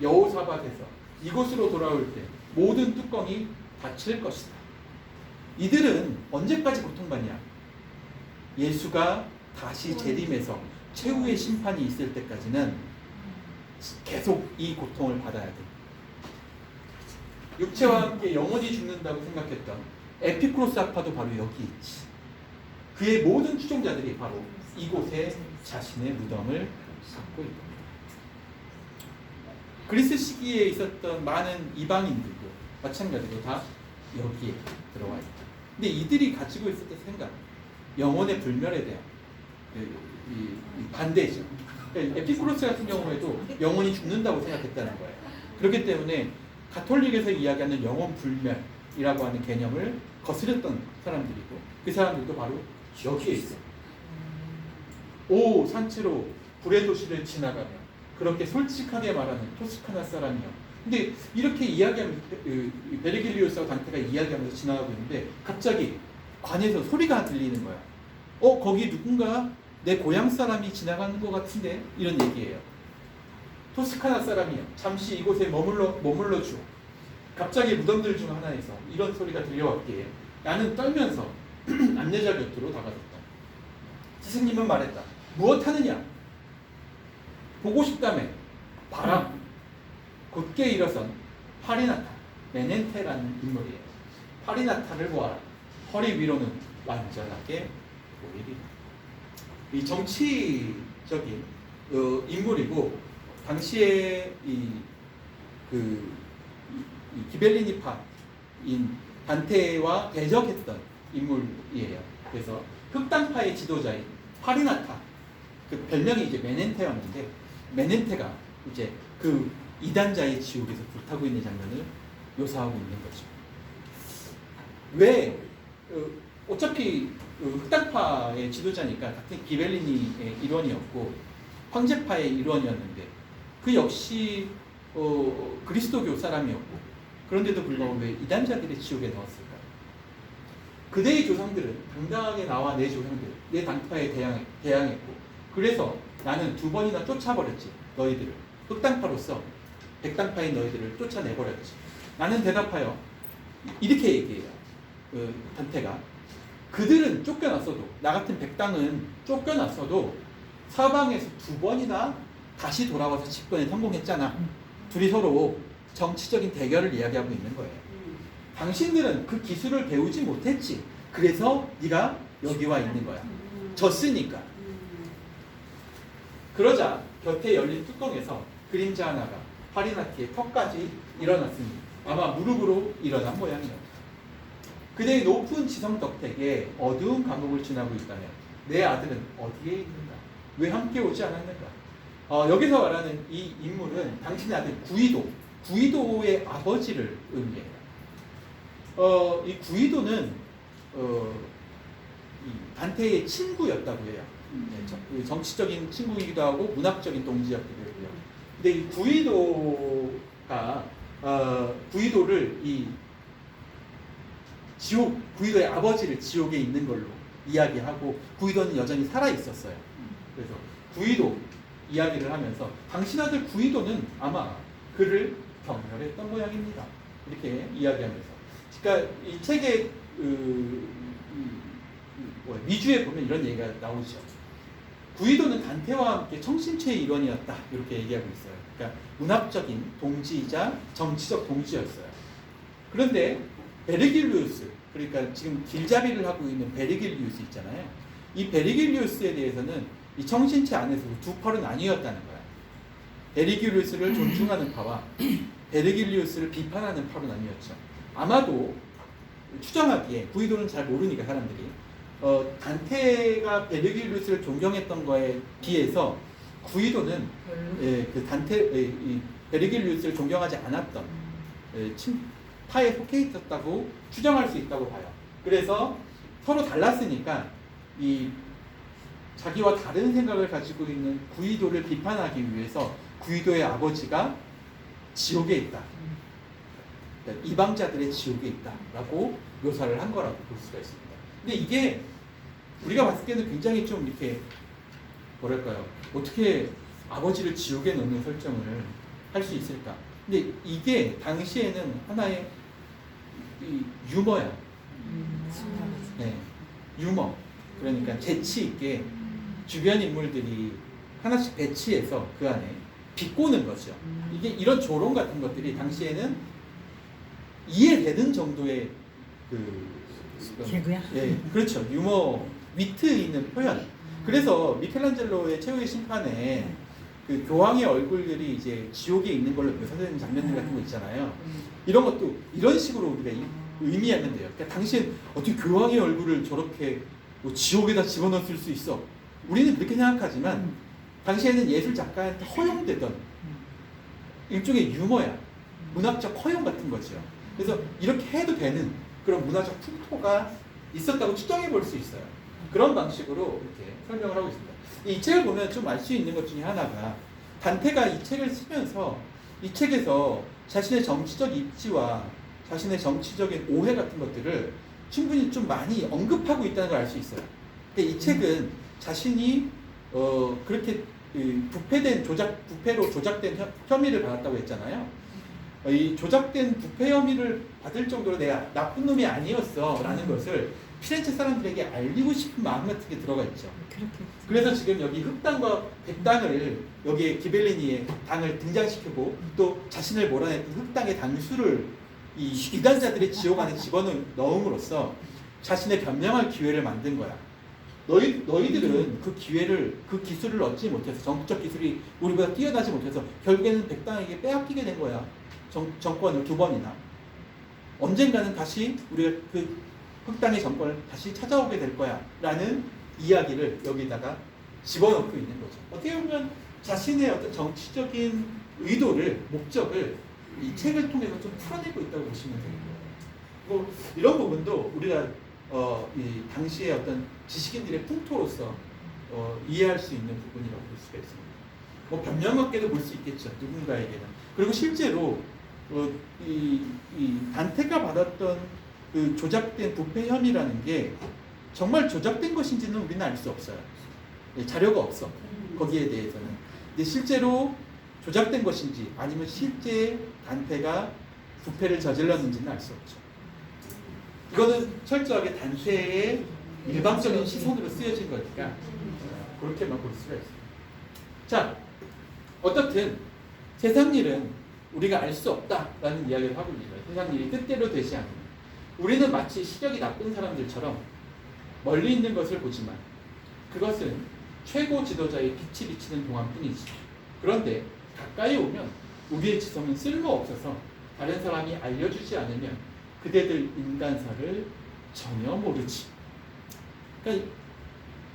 여호사밧에서 이곳으로 돌아올 때 모든 뚜껑이 닫힐 것이다. 이들은 언제까지 고통받냐? 예수가 다시 재림해서 최후의 심판이 있을 때까지는 계속 이 고통을 받아야 돼. 육체와 함께 영원히 죽는다고 생각했던 에피쿠로스 학파도 바로 여기 있지. 그의 모든 추종자들이 바로 이곳에 자신의 무덤을 갖고 있다. 그리스 시기에 있었던 많은 이방인들도 마찬가지로 다 여기에 들어와 있다. 근데 이들이 가지고 있었던 생각, 영혼의 불멸에 대한 이 반대죠. 에피쿠로스 같은 경우에도 영혼이 죽는다고 생각했다는 거예요. 그렇기 때문에 가톨릭에서 이야기하는 영혼 불멸이라고 하는 개념을 거스렸던 사람들이고 그 사람들도 바로 여기에 있어요. 오 산체로 불의 도시를 지나가며 그렇게 솔직하게 말하는 토스카나 사람이요. 근데 이렇게 이야기하면 베르길리오스와 단테가 이야기하면서 지나가고 있는데 갑자기 관에서 소리가 들리는 거야. 거기 누군가 내 고향 사람이 지나가는 것 같은데 이런 얘기예요. 토스카나 사람이요. 잠시 이곳에 머물러 주오. 갑자기 무덤들 중 하나에서 이런 소리가 들려왔기에 나는 떨면서 안내자 곁으로 다가섰다. 스승님은 말했다. 무엇 하느냐? 보고 싶다며. 바람. 곧게 일어선 파리나타, 메넨테라는 인물이에요. 파리나타를 보아라. 허리 위로는 완전하게 보이리라. 이 정치적인 인물이고 당시에 이 기벨리니파인 단테와 대적했던 인물이에요. 그래서 흑당파의 지도자인 파리나타, 그 별명이 이제 메넨테였는데 메넨테가 이제 그 이단자의 지옥에서 불타고 있는 장면을 묘사하고 있는 거죠. 왜 어차피 흑당파의 지도자니까 같은 기벨리니의 일원이었고 황제파의 일원이었는데 그 역시 그리스도교 사람이었고 그런데도 불구하고 왜 이단자들의 지옥에 넣었을까? 그대의 조상들은 당당하게 나와 내 조상들, 내 당파에 대항했고 그래서 나는 2번이나 쫓아버렸지. 너희들을 흑당파로서 백당파인 너희들을 쫓아내버렸지. 나는 대답하여 이렇게 얘기해요. 단테가 그들은 쫓겨났어도 나 같은 백당은 쫓겨났어도 사방에서 2번이나 다시 돌아와서 집권에 성공했잖아. 둘이 서로 정치적인 대결을 이야기하고 있는 거예요. 당신들은 그 기술을 배우지 못했지. 그래서 네가 여기 와 있는 거야. 졌으니까. 그러자 곁에 열린 뚜껑에서 그림자 하나가 파리나티의 턱까지 일어났으니 아마 무릎으로 일어난 모양이었다. 그대의 높은 지성 덕택에 어두운 감옥을 지나고 있다면 내 아들은 어디에 있는가? 왜 함께 오지 않았는가? 여기서 말하는 이 인물은 당신의 아들 구이도의 아버지를 의미해요. 이 구이도는 이 단테의 친구였다고 해요. 정치적인 친구이기도 하고 문학적인 동지였기도 하고요. 근데 이 구이도를 이 구이도의 아버지를 지옥에 있는 걸로 이야기하고 구이도는 여전히 살아 있었어요. 그래서 구이도 이야기를 하면서 당신 아들 구이도는 아마 그를 경멸했던 모양입니다. 이렇게 이야기하면서, 그러니까 이 책의 미주에 보면 이런 얘기가 나오죠. 구이도는 단테와 함께 청신체의 일원이었다. 이렇게 얘기하고 있어요. 그러니까 문학적인 동지이자 정치적 동지였어요. 그런데 베르길리우스, 그러니까 지금 길잡이를 하고 있는 베르길리우스 있잖아요. 이 베르길리우스에 대해서는 이 청신체 안에서 2파로 나뉘었다는 거야. 베르길리우스를 존중하는 파와 베르길리우스를 비판하는 파르나미였죠. 아마도 추정하기에 구이도는 잘 모르니까 사람들이 단테가 베르길리우스를 존경했던 거에 비해서 구이도는 그 이 베르길리우스를 존경하지 않았던 파에 속해 있었다고 추정할 수 있다고 봐요. 그래서 서로 달랐으니까 이 자기와 다른 생각을 가지고 있는 구이도를 비판하기 위해서 구이도의 아버지가 지옥에 있다. 그러니까 이방자들의 지옥에 있다라고 묘사를 한 거라고 볼 수가 있습니다. 근데 이게 우리가 봤을 때는 굉장히 좀 이렇게 뭐랄까요? 어떻게 아버지를 지옥에 넣는 설정을 할 수 있을까? 근데 이게 당시에는 하나의 유머야. 네, 유머. 그러니까 재치 있게 주변 인물들이 하나씩 배치해서 그 안에 비꼬는 거죠. 이게 이런 조롱 같은 것들이 당시에는 이해되는 정도의 개그야? 예, 그렇죠. 유머, 위트 있는 표현. 그래서 미켈란젤로의 최후의 심판에 그 교황의 얼굴들이 이제 지옥에 있는 걸로 묘사되는 장면들 같은 거 있잖아요. 이런 것도 이런 식으로 우리가 의미하면 돼요. 그러니까 당신 어떻게 교황의 얼굴을 저렇게 뭐 지옥에다 집어넣을 수 있어? 우리는 그렇게 생각하지만 당시에는 예술 작가한테 허용되던 일종의 유머야. 문학적 허용 같은 거죠. 그래서 이렇게 해도 되는 그런 문화적 풍토가 있었다고 추정해 볼 수 있어요. 그런 방식으로 이렇게 설명을 하고 있습니다. 이 책을 보면 좀 알 수 있는 것 중에 하나가 단테가 이 책을 쓰면서 이 책에서 자신의 정치적 입지와 자신의 정치적인 오해 같은 것들을 충분히 좀 많이 언급하고 있다는 걸 알 수 있어요. 근데 이 책은 자신이 그렇게 부패로 조작된 혐의를 받았다고 했잖아요. 이 조작된 부패 혐의를 받을 정도로 내가 나쁜 놈이 아니었어 라는 것을 피렌체 사람들에게 알리고 싶은 마음 같은 게 들어가 있죠. 그래서 지금 여기 흑당과 백당을 여기에 기벨리니의 당을 등장시키고 또 자신을 몰아냈던 흑당의 당수를 이 이단자들의 지옥 안에 집어넣음으로써 자신의 변명할 기회를 만든 거야. 너희들은 그 기술을 얻지 못해서 정치적 기술이 우리보다 뛰어나지 못해서 결국에는 백당에게 빼앗기게 된 거야. 정권을 2번이나. 언젠가는 다시 우리가 그 흑당의 정권을 다시 찾아오게 될 거야. 라는 이야기를 여기다가 집어넣고 있는 거죠. 어떻게 보면 자신의 어떤 정치적인 의도를, 목적을 이 책을 통해서 좀 풀어내고 있다고 보시면 되는 거예요. 뭐 이런 부분도 우리가 이 당시의 어떤 지식인들의 풍토로서 이해할 수 있는 부분이라고 볼 수가 있습니다. 뭐 변명받게도 볼 수 있겠죠. 누군가에게는. 그리고 실제로 이 단테가 받았던 그 조작된 부패 혐의라는 게 정말 조작된 것인지는 우리는 알 수 없어요. 자료가 없어. 거기에 대해서는. 근데 실제로 조작된 것인지 아니면 실제 단테가 부패를 저질렀는지는 알 수 없죠. 이거는 철저하게 단테의 일방적인 시선으로 쓰여진 거니까 그렇게만 볼 수가 있어요. 자, 어떻든 세상 일은 우리가 알 수 없다라는 이야기를 하고 있는 거예요. 세상 일이 뜻대로 되지 않으면. 우리는 마치 시력이 나쁜 사람들처럼 멀리 있는 것을 보지만 그것은 최고 지도자의 빛이 비치는 동안뿐이지. 그런데 가까이 오면 우리의 지성은 쓸모없어서 다른 사람이 알려주지 않으면 그대들 인간사를 전혀 모르지. 그러니까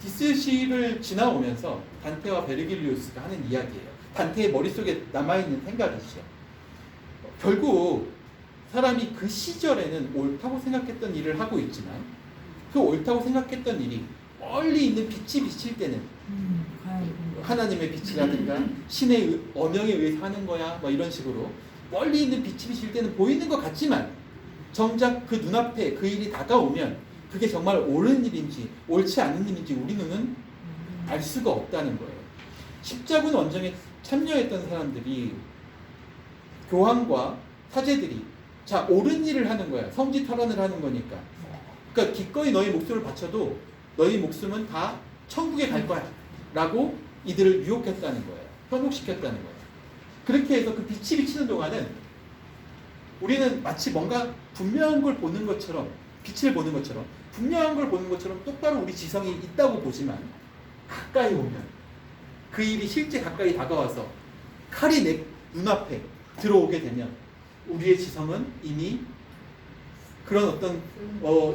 디스시를 지나오면서 단테와 베르길리우스가 하는 이야기예요. 단테의 머릿속에 남아있는 생각이죠. 결국 사람이 그 시절에는 옳다고 생각했던 일을 하고 있지만 그 옳다고 생각했던 일이 멀리 있는 빛이 비칠 때는 하나님의 빛이라든가 신의 언영에 의해서 하는 거야 뭐 이런 식으로 멀리 있는 빛이 비칠 때는 보이는 것 같지만 정작 그 눈앞에 그 일이 다가오면 그게 정말 옳은 일인지 옳지 않은 일인지 우리 눈은 알 수가 없다는 거예요. 십자군 원정에 참여했던 사람들이 교황과 사제들이 자 옳은 일을 하는 거야. 성지 탈환을 하는 거니까. 그러니까 기꺼이 너희 목숨을 바쳐도 너희 목숨은 다 천국에 갈 거야 라고 이들을 유혹했다는 거예요. 현혹시켰다는 거예요. 그렇게 해서 그 빛이 비치는 동안은 우리는 마치 뭔가 분명한 걸 보는 것처럼 빛을 보는 것처럼 분명한 걸 보는 것처럼 똑바로 우리 지성이 있다고 보지만 가까이 오면 그 일이 실제 가까이 다가와서 칼이 내 눈앞에 들어오게 되면 우리의 지성은 이미 그런 어떤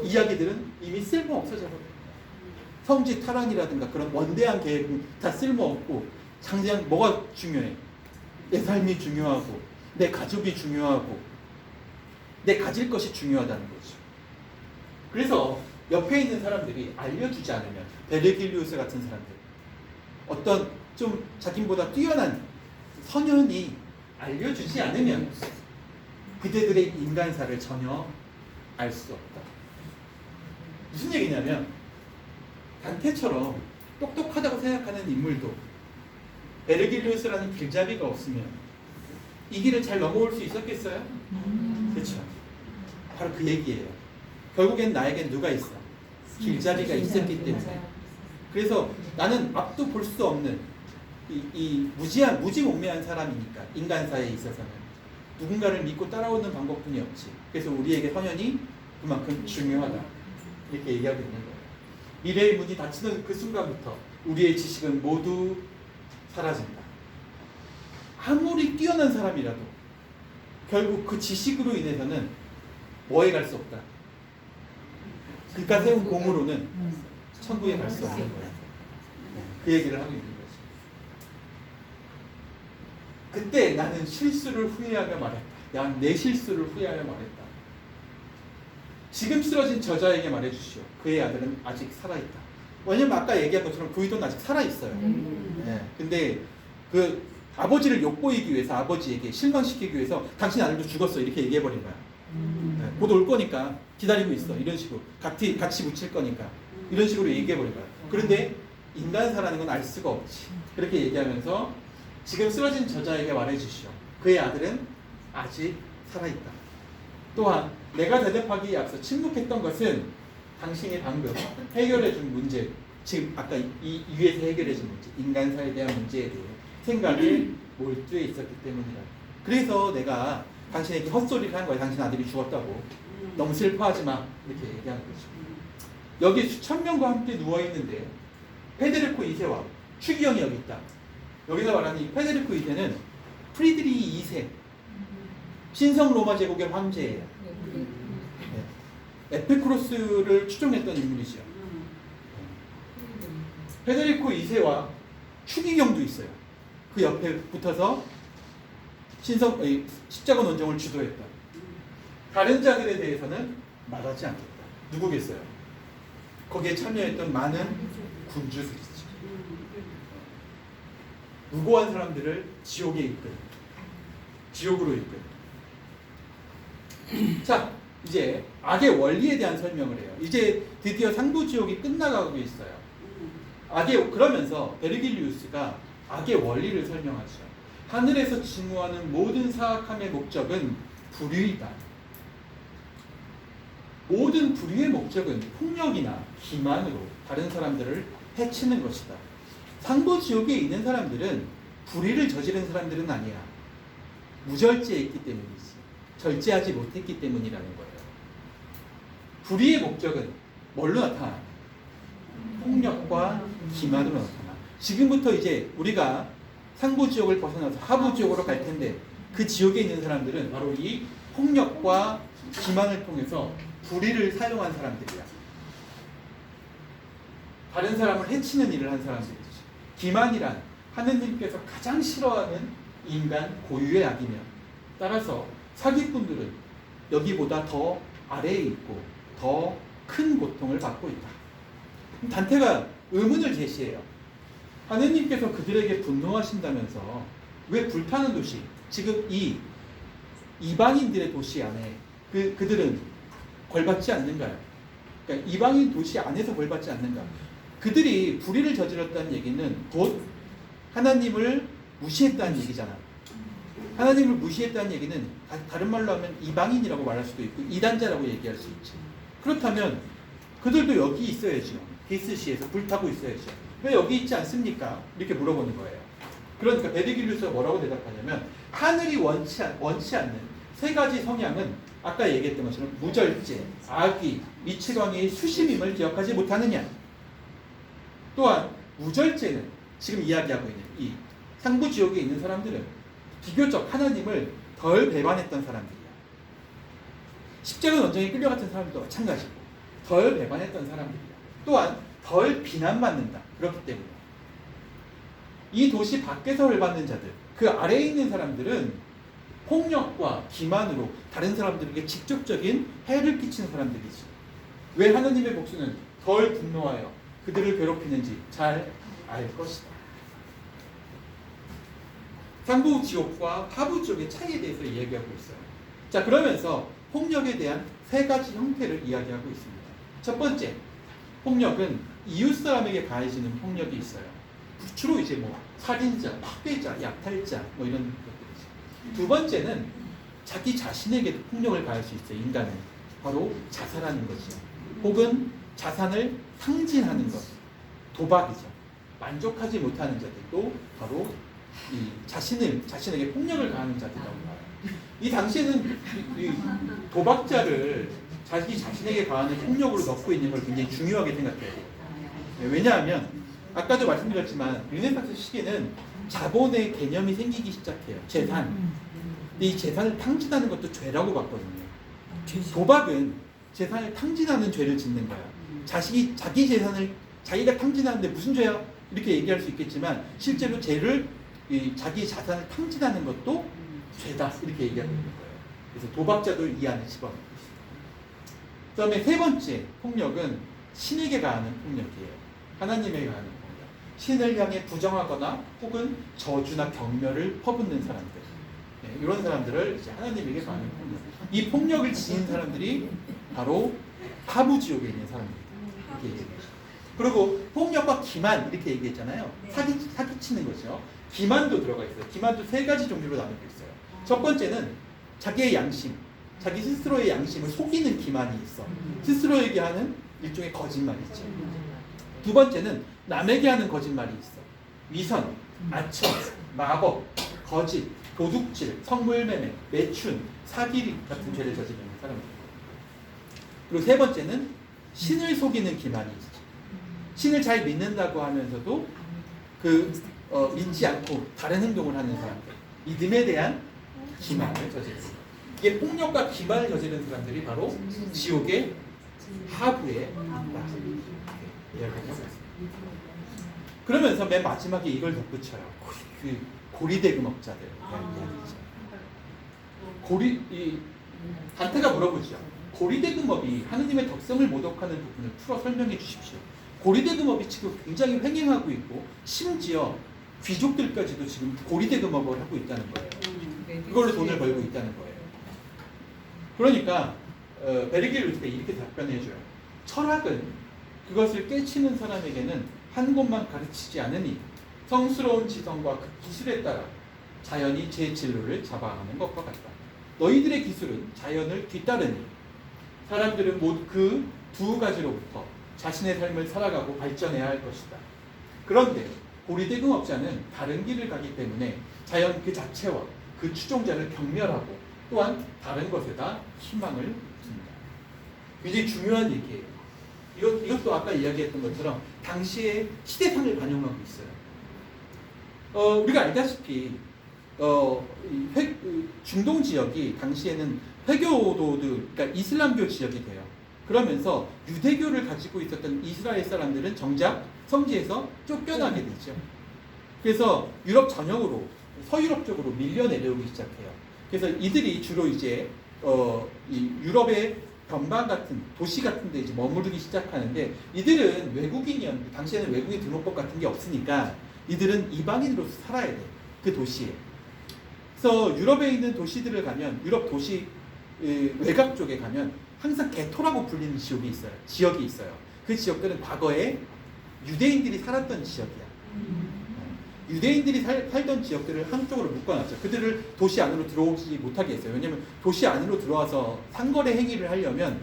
이야기들은 이미 쓸모 없어져 버려요. 성지 타락이라든가 그런 원대한 계획은 다 쓸모없고 당장 뭐가 중요해? 내 삶이 중요하고 내 가족이 중요하고 내 가질 것이 중요하다는 거죠. 그래서 옆에 있는 사람들이 알려주지 않으면 베르길리우스 같은 사람들 어떤 좀 자기보다 뛰어난 선현이 알려주지 않으면 그대들의 인간사를 전혀 알 수 없다. 무슨 얘기냐면 단테처럼 똑똑하다고 생각하는 인물도 베르길리우스라는 길잡이가 없으면 이 길을 잘 넘어올 수 있었겠어요? 그렇죠. 바로 그 얘기예요. 결국엔 나에겐 누가 있어? 길잡이가 있었기 때문에. 그래서 나는 앞도 볼 수 없는 이 무지몽매한 사람이니까 인간사에 있어서는 누군가를 믿고 따라오는 방법뿐이 없지. 그래서 우리에게 선현이 그만큼 중요하다. 이렇게 얘기하고 있는 거예요. 미래의 문이 닫히는 그 순간부터 우리의 지식은 모두 사라진다. 아무리 뛰어난 사람이라도 결국 그 지식으로 인해서는 뭐에 갈 수 없다. 그가 세운 공으로는 천국에 갈 수 없는 거예요. 그 얘기를 하고 있는 거죠. 그때 나는 실수를 후회하며 말했다. 난 내 실수를 후회하며 말했다. 지금 쓰러진 저자에게 말해주시오. 그의 아들은 아직 살아있다. 왜냐면 아까 얘기한 것처럼 구이도는 아직 살아있어요. 네. 근데 그 아버지를 욕보이기 위해서 아버지에게 실망시키기 위해서 당신 아들도 죽었어 이렇게 얘기해버린 거야. 네. 곧 올 거니까 기다리고 있어 이런 식으로 같이 묻힐 거니까 이런 식으로 얘기해버린 거야. 그런데 인간사라는 건 알 수가 없지. 그렇게 얘기하면서 지금 쓰러진 저자에게 말해주시오. 그의 아들은 아직 살아있다. 또한 내가 대답하기에 앞서 침묵했던 것은 당신이 방금 해결해준 문제, 지금 아까 이 위에서 해결해준 문제, 인간사에 대한 문제에 대해 생각에 몰두해 있었기 때문이다. 그래서 내가 당신에게 헛소리를 한 거야. 당신 아들이 죽었다고. 너무 슬퍼하지 마. 이렇게 얘기한 거죠. 여기 수천 명과 함께 누워있는데 페데리코 2세와 추기경이 여기 있다. 여기서 말하는 이 페데리코 2세는 프리드리히 2세 신성 로마 제국의 황제예요. 네. 에피쿠로스를 추종했던 인물이죠. 페데리코 2세와 추기경도 있어요. 그 옆에 붙어서 십자가 논쟁을 주도했다. 다른 자들에 대해서는 말하지 않겠다. 누구겠어요? 거기에 참여했던 많은 군주들이죠. 무고한 사람들을 지옥에 이끌, 지옥으로 이끌. 자, 이제 악의 원리에 대한 설명을 해요. 이제 드디어 상부지옥이 끝나가고 있어요. 그러면서 베르길리우스가 악의 원리를 설명하죠. 하늘에서 증오하는 모든 사악함의 목적은 불의이다. 모든 불의의 목적은 폭력이나 기만으로 다른 사람들을 해치는 것이다. 상부지옥에 있는 사람들은 불의를 저지른 사람들은 아니야. 무절제했기 때문이지. 절제하지 못했기 때문이라는 거예요. 불의의 목적은 뭘로 나타나? 폭력과 기만으로 나타나. 지금부터 이제 우리가 상부지옥을 벗어나서 하부지옥으로 갈 텐데 그 지옥에 있는 사람들은 바로 이 폭력과 기만을 통해서 불의를 사용한 사람들이야. 다른 사람을 해치는 일을 한 사람들이지. 기만이란 하느님께서 가장 싫어하는 인간 고유의 악이며 따라서 사기꾼들은 여기보다 더 아래에 있고 더 큰 고통을 받고 있다. 단테가 의문을 제시해요. 하느님께서 그들에게 분노하신다면서 왜 불타는 도시, 지금 이 이방인들의 도시 안에 그들은 벌받지 않는가요? 그러니까 이방인 도시 안에서 벌받지 않는가? 그들이 불의를 저질렀다는 얘기는 곧 하나님을 무시했다는 얘기잖아. 하나님을 무시했다는 얘기는 다른 말로 하면 이방인이라고 말할 수도 있고 이단자라고 얘기할 수 있지. 그렇다면 그들도 여기 있어야죠. 디스시에서 불타고 있어야죠. 왜 여기 있지 않습니까? 이렇게 물어보는 거예요. 그러니까 베르길리우스가 뭐라고 대답하냐면 하늘이 원치 않는 세 가지 성향은 아까 얘기했던 것처럼 무절제, 악의, 미치광이의 수심임을 기억하지 못하느냐. 또한 무절제는 지금 이야기하고 있는 이 상부지옥에 있는 사람들은 비교적 하나님을 덜 배반했던 사람들이야. 십자가 원정에 끌려갔던 사람들도 마찬가지고 덜 배반했던 사람들이다. 또한 덜 비난받는다. 그렇기 때문에 이 도시 밖에서 벌받는 자들, 그 아래에 있는 사람들은 폭력과 기만으로 다른 사람들에게 직접적인 해를 끼치는 사람들이지. 왜 하나님의 복수는 덜 분노하여 그들을 괴롭히는지 잘 알 것이다. 상부 지옥과 하부 지옥의 차이에 대해서 이야기하고 있어요. 자, 그러면서 폭력에 대한 세 가지 형태를 이야기하고 있습니다. 첫 번째, 폭력은 이웃 사람에게 가해지는 폭력이 있어요. 주로 이제 뭐 살인자, 학대자, 약탈자 뭐 이런 것들이죠. 두 번째는 자기 자신에게도 폭력을 가할 수 있어요. 인간은 바로 자살하는 것이요. 혹은 자산을 상진하는 것, 도박이죠. 만족하지 못하는 자들도 바로 이 자신에게 폭력을 가하는 자들이라고 봐요. 이 당시에는 이 도박자를 자기 자신에게 가하는 폭력으로 넣고 있는 걸 굉장히 중요하게 생각해요. 왜냐하면 아까도 말씀드렸지만 르네상스 시기는 자본의 개념이 생기기 시작해요. 재산. 근데 이 재산을 탕진하는 것도 죄라고 봤거든요. 도박은 재산을 탕진하는 죄를 짓는 거야. 자기 재산을 자기가 탕진하는데 무슨 죄야? 이렇게 얘기할 수 있겠지만 실제로 죄를 자기 자산을 탕진하는 것도 죄다 이렇게 얘기하고 있는 거예요. 그래서 도박자도 이 안에 집어넣고 있습니다. 그다음에 세 번째 폭력은 신에게 가하는 폭력이에요. 하나님에게 가하는 폭력. 신을 향해 부정하거나 혹은 저주나 경멸을 퍼붓는 사람들. 네, 이런 사람들을 이제 하나님에게 가하는 폭력. 이 폭력을 지닌 사람들이 바로 하부 지옥에 있는 사람들이다. 이렇게 얘기해요. 그리고 폭력과 기만 이렇게 얘기했잖아요. 사기치는 거죠. 기만도 들어가 있어요. 기만도 세 가지 종류로 나누고 있어요. 첫 번째는 자기의 양심, 자기 스스로의 양심을 속이는 기만이 있어. 스스로에게 하는 일종의 거짓말이죠. 두 번째는 남에게 하는 거짓말이 있어. 위선, 아첨, 마법, 거짓, 도둑질, 성물매매, 매춘, 사기 같은 죄를 저지르는 사람들. 그리고 세 번째는 신을 속이는 기만이 있어. 신을 잘 믿는다고 하면서도 믿지 않고 다른 행동을 하는 사람들. 믿음에 대한 기만을 저지르는. 이게 폭력과 기만을 저지르는 사람들이 바로 지옥의 하부에 있다. 이야기하고 있습니다. 그러면서 맨 마지막에 이걸 덧붙여요. 그 고리대금업자들. 단테가 물어보죠. 고리대금업이 하느님의 덕성을 모독하는 부분을 풀어 설명해 주십시오. 고리대금업이 지금 굉장히 횡행하고 있고 심지어 귀족들까지도 지금 고리대금업을 하고 있다는 거예요. 그걸로 돈을 벌고 있다는 거예요. 그러니까 베르기르 루스가 이렇게 답변해줘요. 철학은 그것을 깨치는 사람에게는 한 곳만 가르치지 않으니 성스러운 지성과 그 기술에 따라 자연이 제 진로를 잡아가는 것과 같다. 너희들의 기술은 자연을 뒤따르니 사람들은 모두 그 두 가지로부터 자신의 삶을 살아가고 발전해야 할 것이다. 그런데 고리대금업자는 다른 길을 가기 때문에 자연 그 자체와 그 추종자를 경멸하고 또한 다른 것에다 희망을 줍니다. 굉장히 중요한 얘기예요. 이것도 아까 이야기했던 것처럼 당시의 시대상을 반영하고 있어요. 우리가 알다시피 중동 지역이 당시에는 회교도들, 그러니까 이슬람교 지역이 돼요. 그러면서 유대교를 가지고 있었던 이스라엘 사람들은 정작 성지에서 쫓겨나게 되죠. 그래서 유럽 전역으로 서유럽 쪽으로 밀려 내려오기 시작해요. 그래서 이들이 주로 이제 이 유럽의 변방 같은 도시 같은 데 이제 머무르기 시작하는데 이들은 외국인이었는데 당시에는 외국인 등록법 같은 게 없으니까 이들은 이방인으로서 살아야 돼. 그 도시에. 그래서 유럽에 있는 도시들을 가면 유럽 도시 외곽 쪽에 가면 항상 게토라고 불리는 지역이 있어요. 그 지역들은 과거에 유대인들이 살았던 지역이야. 유대인들이 살던 지역들을 한쪽으로 묶어놨죠. 그들을 도시 안으로 들어오지 못하게 했어요. 왜냐하면 도시 안으로 들어와서 상거래 행위를 하려면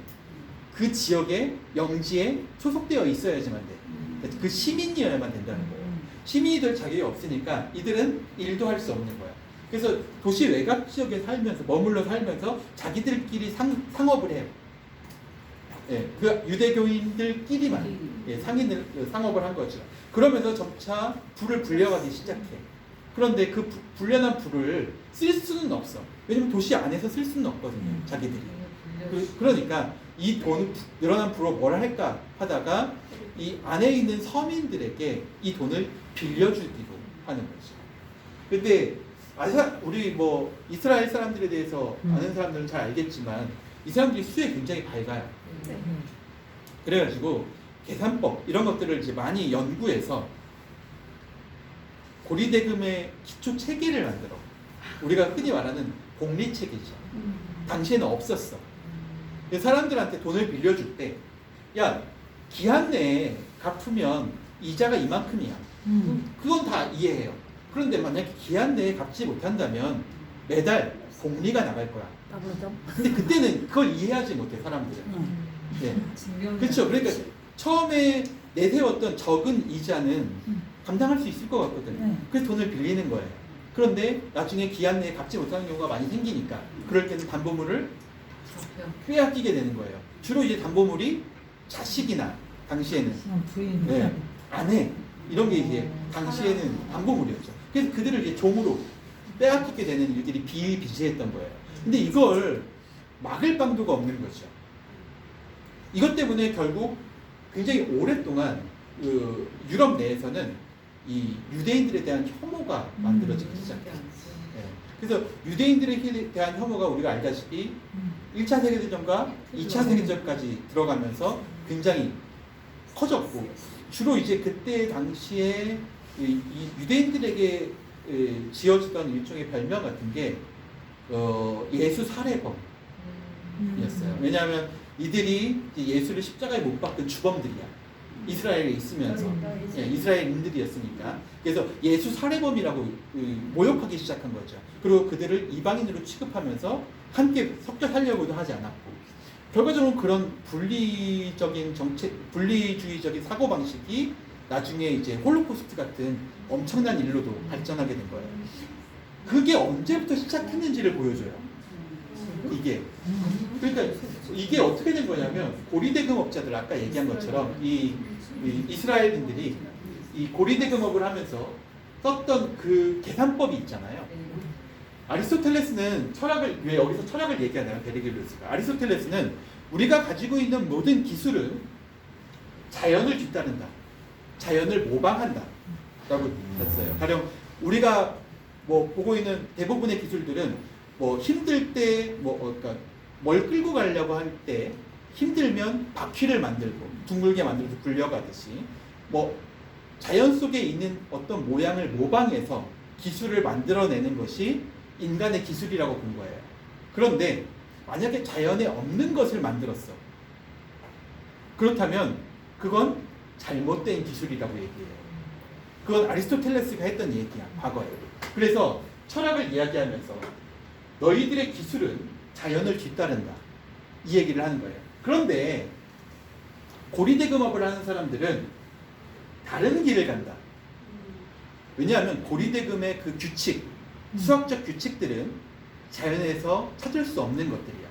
그 지역의 영지에 소속되어 있어야지만 돼. 그 시민이어야만 된다는 거예요. 시민이 될 자격이 없으니까 이들은 일도 할 수 없는 거야. 그래서 도시 외곽 지역에 머물러 살면서 자기들끼리 상업을 해요. 예, 그 유대교인들끼리만 상업을 한 거죠. 그러면서 점차 부를 불려가기 시작해. 그런데 그 불려난 부를 쓸 수는 없어. 왜냐면 도시 안에서 쓸 수는 없거든요. 자기들이. 그러니까 이 돈 늘어난 부로 뭘 할까 하다가 이 안에 있는 서민들에게 이 돈을 빌려주기로 하는 거죠. 근데 우리 뭐 이스라엘 사람들에 대해서 아는 사람들은 잘 알겠지만 이 사람들이 수에 굉장히 밝아요. 그래가지고 계산법 이런 것들을 이제 많이 연구해서 고리대금의 기초 체계를 만들어. 우리가 흔히 말하는 복리체계죠. 당시에는 없었어. 사람들한테 돈을 빌려줄 때, 야, 기한 내에 갚으면 이자가 이만큼이야. 그건 다 이해해요. 그런데 만약에 기한 내에 갚지 못한다면 매달 복리가 나갈 거야. 근데 그때는 그걸 이해하지 못해, 사람들은. 네. 그렇죠. 그러니까 처음에 내세웠던 적은 이자는 감당할 수 있을 것 같거든요. 그래서 돈을 빌리는 거예요. 그런데 나중에 기한 내에 갚지 못하는 경우가 많이 생기니까 그럴 때는 담보물을 빼앗기게 되는 거예요. 주로 이제 담보물이 자식이나 당시에는 부인, 네, 아내 이런 게 이제 당시에는 담보물이었죠. 그래서 그들을 이제 종으로 빼앗기게 되는 일들이 비일비재했던 거예요. 근데 이걸 막을 방도가 없는 거죠. 이것 때문에 결국 굉장히 오랫동안 유럽 내에서는 이 유대인들에 대한 혐오가 만들어지기 시작해요. 네. 그래서 유대인들에 대한 혐오가 우리가 알다시피 1차 세계대전과 2차 세계대전까지 들어가면서 굉장히 커졌고, 주로 이제 그때 당시에 이 유대인들에게 지어지던 일종의 별명 같은 게 예수 살해범이었어요. 왜냐하면 이들이 예수를 십자가에 못 박은 주범들이야. 이스라엘에 있으면서 이스라엘인들이었으니까. 그래서 예수 살해범이라고 모욕하기 시작한 거죠. 그리고 그들을 이방인으로 취급하면서 함께 섞여 살려고도 하지 않았고, 결과적으로 그런 분리주의적인 사고방식이 나중에 이제 홀로코스트 같은 엄청난 일로도 발전하게 된 거예요. 그게 언제부터 시작했는지를 보여줘요. 이게. 그러니까 이게 어떻게 된 거냐면, 고리대금업자들, 아까 얘기한 것처럼 이 이스라엘인들이 이 고리대금업을 하면서 썼던 그 계산법이 있잖아요. 아리스토텔레스는 왜 여기서 철학을 얘기하나요? 베르길리우스가. 아리스토텔레스는 우리가 가지고 있는 모든 기술은 자연을 뒤따른다. 자연을 모방한다. 라고 했어요. 가령 우리가 뭐 보고 있는 대부분의 기술들은 뭐 힘들 때 그러니까 뭘 끌고 가려고 할 때 힘들면 바퀴를 만들고 둥글게 만들어서 굴려가듯이 뭐 자연 속에 있는 어떤 모양을 모방해서 기술을 만들어내는 것이 인간의 기술이라고 본 거예요. 그런데 만약에 자연에 없는 것을 만들었어. 그렇다면 그건 잘못된 기술이라고 얘기해요. 그건 아리스토텔레스가 했던 얘기야, 과거에. 그래서 철학을 이야기하면서 너희들의 기술은 자연을 뒤따른다. 이 얘기를 하는 거예요. 그런데 고리대금업을 하는 사람들은 다른 길을 간다. 왜냐하면 고리대금의 그 규칙, 수학적 규칙들은 자연에서 찾을 수 없는 것들이야.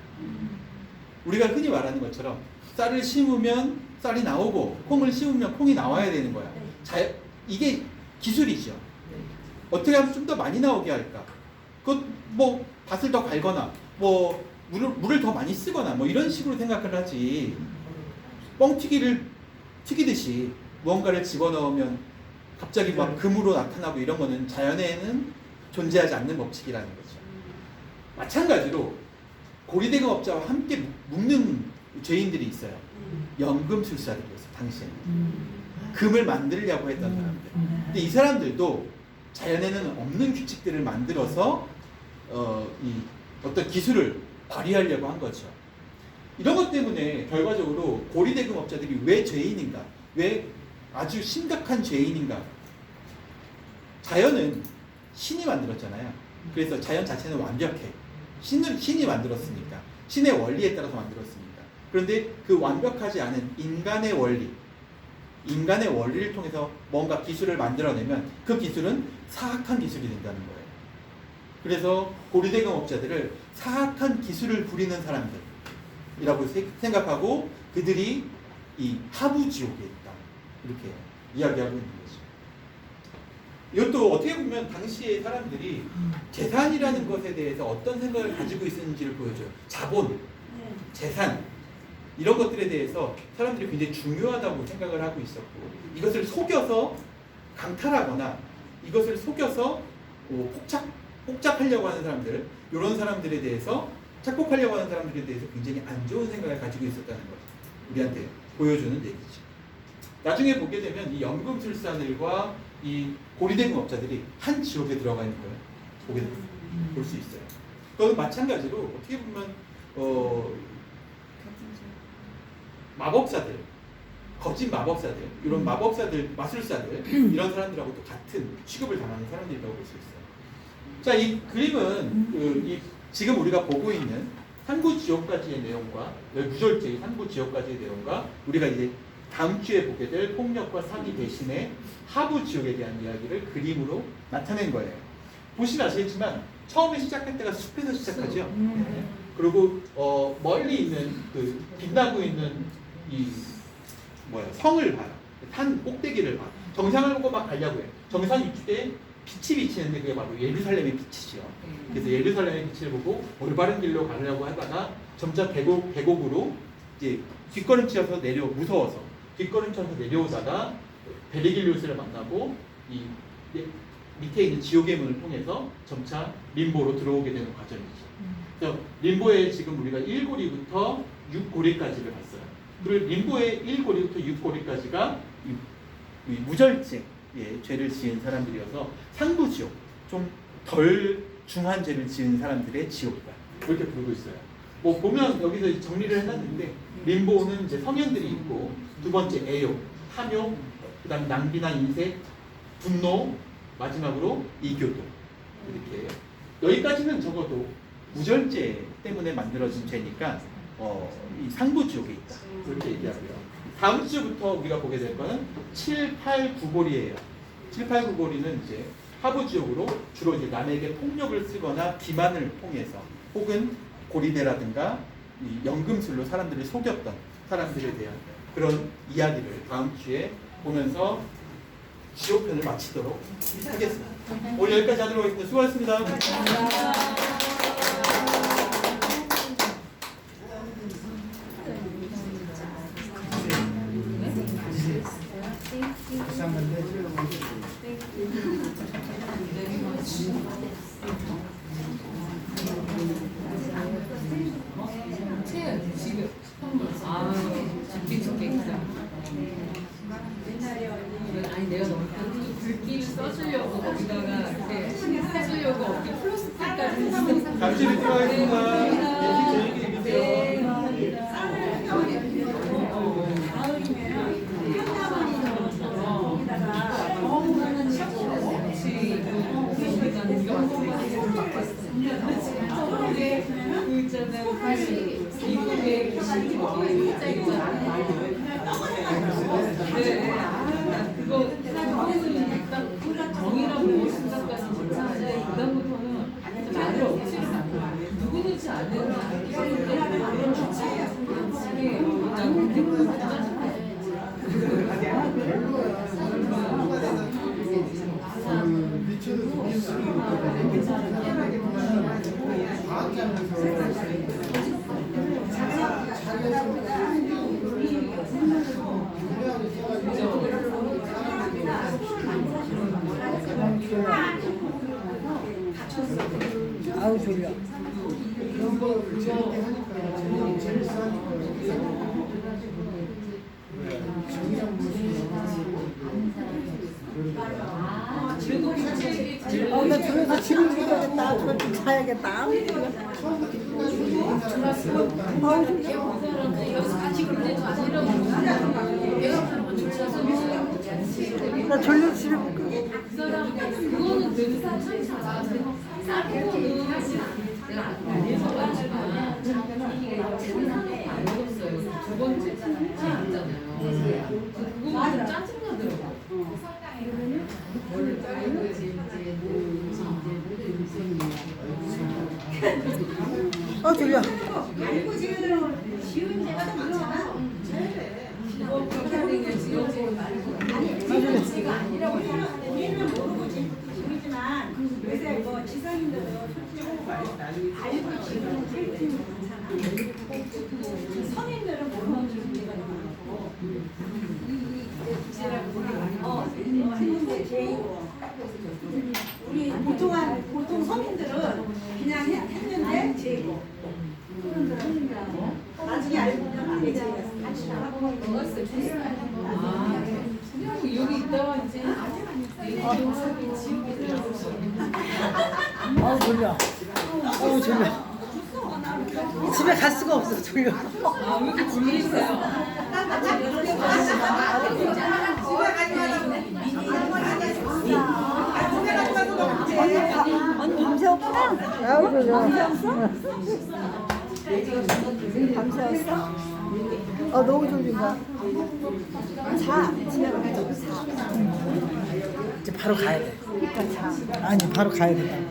우리가 흔히 말하는 것처럼 쌀을 심으면 쌀이 나오고 콩을 심으면 콩이 나와야 되는 거야. 이게 기술이죠. 어떻게 하면 좀 더 많이 나오게 할까? 뭐 밭을 더 갈거나 뭐 물을 더 많이 쓰거나 뭐 이런 식으로 생각을 하지, 뻥튀기를 튀기듯이 무언가를 집어넣으면 갑자기 막 금으로 나타나고 이런 거는 자연에는 존재하지 않는 법칙이라는 거죠. 마찬가지로 고리대금업자와 함께 묶는 죄인들이 있어요. 연금술사들이었어요. 당시에는 금을 만들려고 했던 사람들. 근데 이 사람들도 자연에는 없는 규칙들을 만들어서 어떤 기술을 발휘하려고 한 거죠. 이런 것 때문에 결과적으로 고리대금업자들이 왜 죄인인가, 왜 아주 심각한 죄인인가. 자연은 신이 만들었잖아요. 그래서 자연 자체는 완벽해. 신이 만들었으니까. 신의 원리에 따라서 만들었으니까. 그런데 그 완벽하지 않은 인간의 원리를 통해서 뭔가 기술을 만들어내면 그 기술은 사악한 기술이 된다는 거예요. 그래서 고리대금업자들을 사악한 기술을 부리는 사람들이라고 생각하고 그들이 이 하부지옥에 있다. 이렇게 이야기하고 있는 거죠. 이것도 어떻게 보면 당시의 사람들이 재산이라는 것에 대해서 어떤 생각을 가지고 있었는지를 보여줘요. 자본. 재산 이런 것들에 대해서 사람들이 굉장히 중요하다고 생각을 하고 있었고 이것을 속여서 강탈하거나 이것을 속여서 폭착하려고 하는 사람들 이런 사람들에 대해서 착복하려고 하는 사람들에 대해서 굉장히 안 좋은 생각을 가지고 있었다는 것을 우리한테 보여주는 얘기죠. 나중에 보게 되면 이 연금술사들과 이 고리대금업자들이 한 지옥에 들어가 있는 걸 보게 볼 수 있어요. 또는 마찬가지로 어떻게 보면 마법사들, 거짓 마법사들, 이런 마법사들, 마술사들 이런 사람들하고 또 같은 취급을 당하는 사람들이라고 볼 수 있어요. 자, 이 그림은 지금 우리가 보고 있는 산부지옥까지의 내용과 무절제의 산부지옥까지의 내용과 우리가 이제 다음 주에 보게 될 폭력과 사기 대신에 하부지옥에 대한 이야기를 그림으로 나타낸 거예요. 보시면 아시겠지만 처음에 시작할 때가 숲에서 시작하죠. 그리고 멀리 있는 그 빛나고 있는 이 성을 봐요. 산 꼭대기를 봐. 정상을 보고 막 가려고 해요. 정상 위쪽에 빛이 비치는데 그게 바로 예루살렘의 빛이죠. 그래서 예루살렘의 빛을 보고 올바른 길로 가려고 하다가 점차 계곡으로 이제 뒷걸음치어서 무서워서 뒷걸음쳐서 내려오다가 베르길리우스를 만나고 이 밑에 있는 지옥의 문을 통해서 점차 림보로 들어오게 되는 과정이죠. 그래서 림보에 지금 우리가 1고리부터 6고리까지를 봤어요. 그리고 림보의 1고리부터 6고리까지가 이 무절제 죄를 지은 사람들이어서 상부지옥, 좀 덜 중한 죄를 지은 사람들의 지옥이다. 이렇게 부르고 있어요. 뭐 보면 여기서 정리를 해놨는데 림보는 이제 성현들이 있고 두 번째 애욕, 탐욕, 그다음 낭비나 인색, 분노, 마지막으로 이교도 이렇게 여기까지는 적어도 무절제 때문에 만들어진 죄니까 이 상부지옥에 있다 이렇게 얘기하고요. 다음 주부터 우리가 보게 될 거는 7, 8, 9고리예요. 7, 8, 9고리는 이제 하부지옥으로 주로 이제 남에게 폭력을 쓰거나 기만을 통해서 혹은 고리대라든가 이 연금술로 사람들을 속였던 사람들에 대한 그런 이야기를 다음 주에 보면서 지옥편을 마치도록 하겠습니다. 오늘 여기까지 하도록 하겠습니다. 수고하셨습니다. 채연 지금 아니 내가 너무 글귀를 써주려고 거기다가 이렇게 써주려고 어디 플러스틱까지 했는데 잠시 들어가겠습니다. 저희끼리 믿으세요. 그 있잖아요. 미국의 글자 있잖아요. 그거 딱 정의랑 무엇인가까지 진짜 그다음부터는 말을 없이 누구든지 안 되는 그런 주체에 난 그때 아우 졸려. 나 졸려서 지금 죽어야겠다. 저좀 자야겠다. 아우 졸려. 나 졸려 집에 못 가. 그거는 늘상 참 잘하는데 싸고는 내가 알려줘가지고 안 먹었어요. 두 번째 있잖아요. 그거 좀 짜증나더라고. 졸려. 알고 지금 쉬운 데가 더 많잖아. 그렇게 하는 게 지금 아니, 지가 아니라고 생각하는데 우리는 모르고 지금이지만 요새 뭐 지성인들도 솔직히 알고 지금 셀 많잖아. 서민들은 모르는 준비가 있고 근데 제이고 우리 보통 서민들은 그냥 했는데 제이고 나중에 알고 보면 이게 제이였어. 여기 있다가 이제 졸려. 졸려. 집에 갈 수가 없어, 졸려. 왜 이렇게 졸리세요? 언니 밤새웠구나? 아우, 졸려. 밤새웠어? 너무 졸린다. 자, 집에 가서 자. 이제 바로 가야 돼. 아니, 바로 가야 돼.